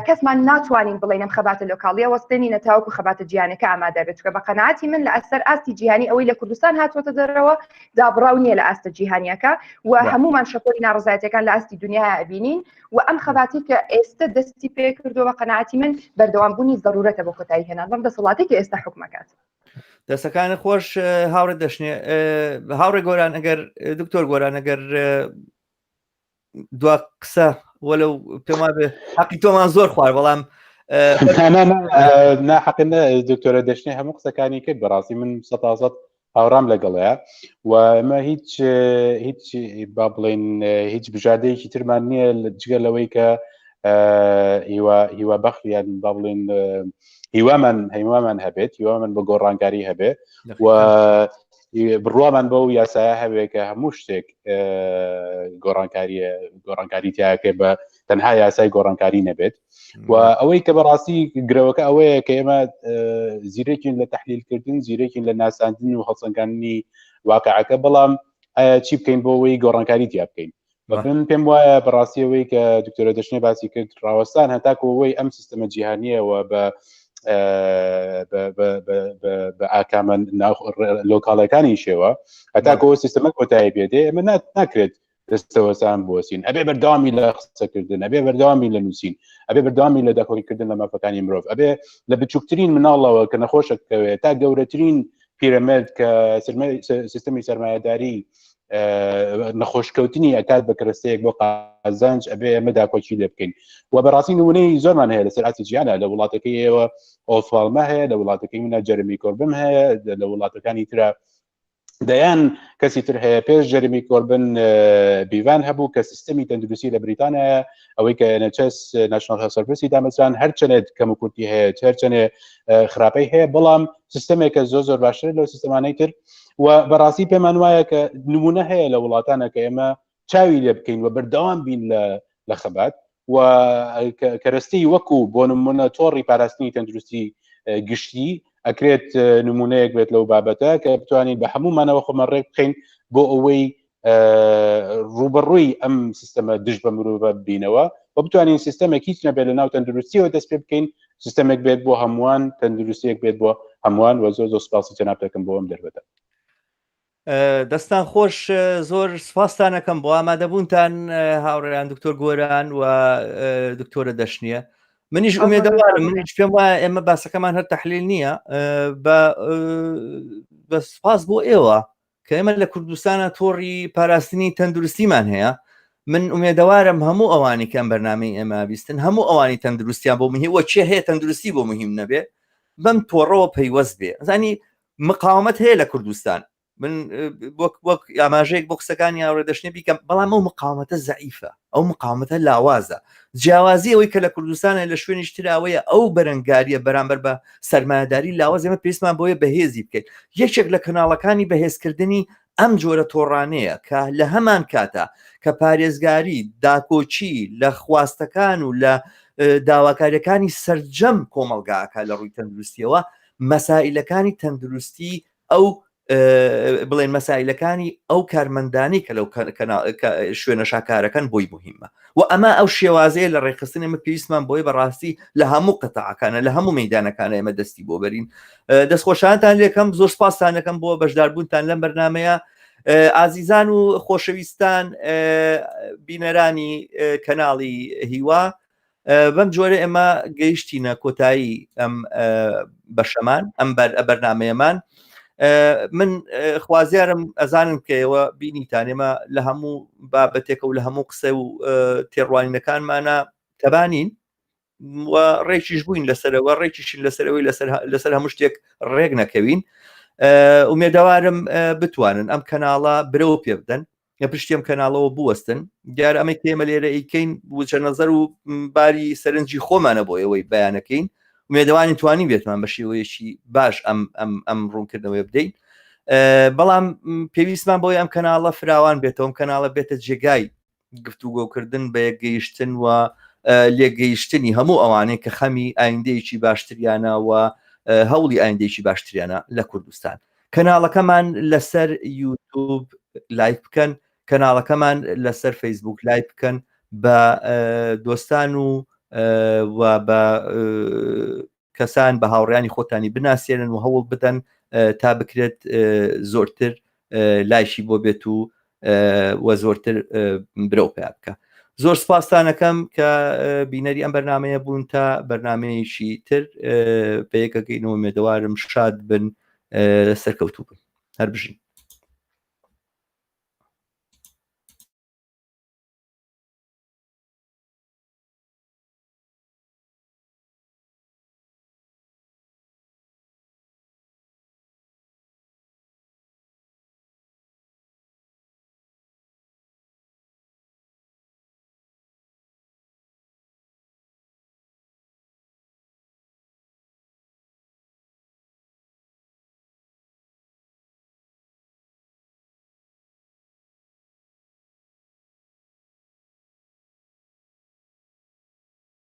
کەسمان ناتوانین بڵێن ئەم خەباتە لۆکاڵیە وەستێنی نەتاوەکو خەباتە جیهانەکە ئامادە بێت چکە بە قەناعەتی من لە ئەسەر ئاستی جیهانی ئەوەی لە کوردستان هاتوۆتە دەرەوە دابڕاو نییە لە ئاستە جیهانیەکە و هەمومان شەپۆلی ناڕزایەتەکان لە ئاستی دنیا ئەبینین و ئەم خەباتی کە ئێستا دەستی پێ کردو بە قەناعەتی من بەردەوامبوونی ضرورەتە بۆ کۆتایی هێنان بەم دەسەڵاتی کە ئێستا حکومەکات دەستەکانی خۆش هاوڕێ دەشنێ هاوڕێ گۆران ئەگەر دکتۆر گۆران ئەگەر دوا قسە وەلو پێما بێ حەقی تۆمان زۆر خوار بەڵام ناحەقن دکتۆرە دەشنێ هەموو قسەکانی کرد بەڕاستی من 100% هاوڕام لەگەڵەیە و ئەمە هیچ با بڵێن هیچ بژادەیەکی ترمان نییە جگە لەوەی کە هیوا بەختیان با بڵێن هیوامان هەبێت هیوامان بە گۆڕانکاری هەبێ و بڕوامان بەو یاسایە هەبێ کە هەموو شتێک گۆڕانکاری تیاکە بە تەنها یاسای گۆڕانکاری نەبێت و ئەوەی کە بەڕاستی گرەوەکە ئەوەیە کە ئێمە زیرەکین لە تەحلیلکردن زیرەکین لە ناساندن و هەڵسەنگاندنی واقعەکە بەڵام چی بکەین بۆ ئەوەی گۆڕانکاری تیا بکەین من پێم وایە بەڕاستیەوەی کە دکتۆرە دەشنێ باسی کرد ڕاوەستان هەتاکو ئەوەی ئەم سیستەمە جیهانیەوە بە ئاکامە لۆکاڵەکانی شێوە هەتاکەەوە سیستەمە کۆتایی پێدێ ئەمە ناکرێت دەستەوەسان بۆسین ئەبێ بەرداوامی لە قسەکردن ئەبێ بەرداوامی لە نووسین ئەبێ بەرداوامی لە داخۆریکردن لە مافەکانی مرۆڤ ئەبێ لە بچووکترین مناڵەوە کە نەخۆشەکەوێت تا گەورەترین پیرەمێرد کە سیستەمی سەرمایه‌داری نەخۆشکەوتنی ئەکات بە کەرەستەیەک بۆ قازانج ئەبێ ئەمە داکۆچی لێ بکەین و بەڕاستی نمونەی زۆرمان هەیە لەسەر ئاسی جیهانە لە وڵاتەکەی ئێوە ئۆسواڵمە هەیە لە وڵاتەکەی منە جەرمی کۆربن هەیە لە وڵاتەکانی ترە دەیان کەسی تر هەیە پێش جەرمی کۆربن بیڤان هەبوو کە سیستەمی تەندروستی لە بریتانیا ئەوەی کە NHS ناشنال هێڵت سەرڤیسی دامەزران هەرچەنێت کەم و کورتی هەیە هەرچەنێ خراپەی هەیە بەڵام سیستەمێکە زۆر باشتر لەو سیستەمانەی تر و بەڕاستی پێمان وایە کە نمونە هەیە لە وڵاتانە کە ئێمە چاوی لێ بکەین و بەردەوام بین لە خەبات و کەرەستەی وەکو بۆ نمونە تۆڕی پاراستنی تەندروستی گشتی ئەکرێت نمونەیەک بێت لەو بابەتە کە بتوانین بە هەمومانەوە خۆمەڕێک بخەین بۆ ئەوەی ڕوبەڕووی ئەم سیستەمە دژ بە مرۆڤ بینەوە و بتوانین سیستەمێک هیچ نەبێت لە ناو تەندروستیەوە دەست پێ بکەین سیستەمێک بێت بۆ هەمووان تەندروستیەک بێت بۆ هەمووان و زۆر سوپاسی جەناب دەکەم بۆ ئەم دەربەتە دەستان خۆش زۆر سپاسانەکەم بۆ ئامادەبوونتان هاوڕێیان دکتۆر گۆران و دکتۆرە دەشنیە منیش ئومێدەوارم منیش پێم وایە ئێمە باسەکەمان هەر تەحلیل نییە بە سپاس بۆ ئێوە کە ئێمە لە کوردستانە تۆڕی پاراستنی تەندروستیمان هەیە من ئومێدەوارم هەموو ئەوانی کەم بەرنامەی ئێمە بیستن هەموو ئەوانی تەندروستیان بۆ مهم وە چێ هەیە تەندروستی بۆ مهم نەبێ بەم تۆڕەوە پەیوەست بێ زانی مقاومەت هەیە لە کوردستان من وەک ئاماژەیەک بۆ قسەکانی هاوڕێ دەشنێ بیکەم بەڵام ئەو مقاومەتە زەعیفە ئەو مقاومەتە لاوازە جیاوازی ئەوەی کە لە کوردستانە لە شوێنی تراوەیە ئەو بەرەنگاریە بەرامبەر بە سەرمایه‌داری لاواز ئێمە پێویستمان بۆیە بەهێزی بکەین یەکێک لە کەناڵەکانی بەهێزکردنی ئەم جۆرە تۆڕانەیە کە لە هەمان کاتە کە پارێزگاری داکۆچی لە خواستەکان و لە داواکاریەکانی سەرجەم کۆمەلگاکە لە ڕووی تەندروستیەوە مەسائلەکانی تەندروستی ئەو بڵێن مەسائلەکانی ئەو کارمەندانی کە لەو شوێنە شاکارەکەن بۆی مهمە و ئەمە ئەو شێوازەیە لە ڕێخستن ئێمە پێویستمان بۆی بەڕاستی لە هەموو قەتاعەکانە لە هەموو مەیدانەکانە ئێمە دەستی بۆ بەرین دەستخۆشانتان لێکەم زۆر سپاسانەکەم بۆ بەشداربوونتان لەم بەرنامەیە ئازیزان و خۆشەویستان بینەرانی کەناڵی هیوا بەم جۆرە ئێمە گەیشتینە کۆتایی ئەم بەشەمان ئەم بەرنامەیەمان من خوازیارم ئەزانم کەەوە بینیتان ئێمە لە هەموو بابەتێکە و لە هەموو قسە و تێڕوانینەکانمانە تەبانین و ڕێکیش بووین لەسەرەوە ڕێکیشین لەسەرەوەی لەسەر هەموو شتێک ڕێک نەکەوین ئومێدەوارم بتوانن ئەم کەناڵە برەوە پێ بدەن یا پشتیم کەناڵەوە بوەستن دیار ئەمە کێمە لێرە ئیکەین وچە نەزەر و باری سەرنجی خۆمانە بۆ ئەوەی بەیانەکەین مێدەوانی توانی بێتمان بە شێوەیەکی باش ئەم ڕوونکردنەوەی بدەین بەڵام پێویستمان بۆی ئەم کەناڵە فراوان بێتەوە ئەم کەناڵە بێتە جێگای گفتوگۆکردن بە یەکگەیشتن و لێگەیشتنی هەموو ئەوانەیە کە خەمی ئایندەیەکی باشتریانە و هەوڵی ئایندەیەکی باشتریانە لە کوردستان کەناڵەکەمان لەسەر یوتیوب لایک بکەن کەناڵەکەمان لەسەر فەیسبوک لایک بکەن بە دۆستان و بە کەسان بە هاوڕێیانی خۆتانی بناسیێنن و هەوڵ بدەن تا بکرێت زۆرتر لایشی بۆ بێت و زۆرتر برەو پێ بکە زۆر سپاسانەکەم کە بینەری ئەم بەرنامەیە بوون تا بەرنامەیەکی تر پێیەکەکەینەوە مێدەوارم شاد بن سەرکەوتوو بن هەر بژین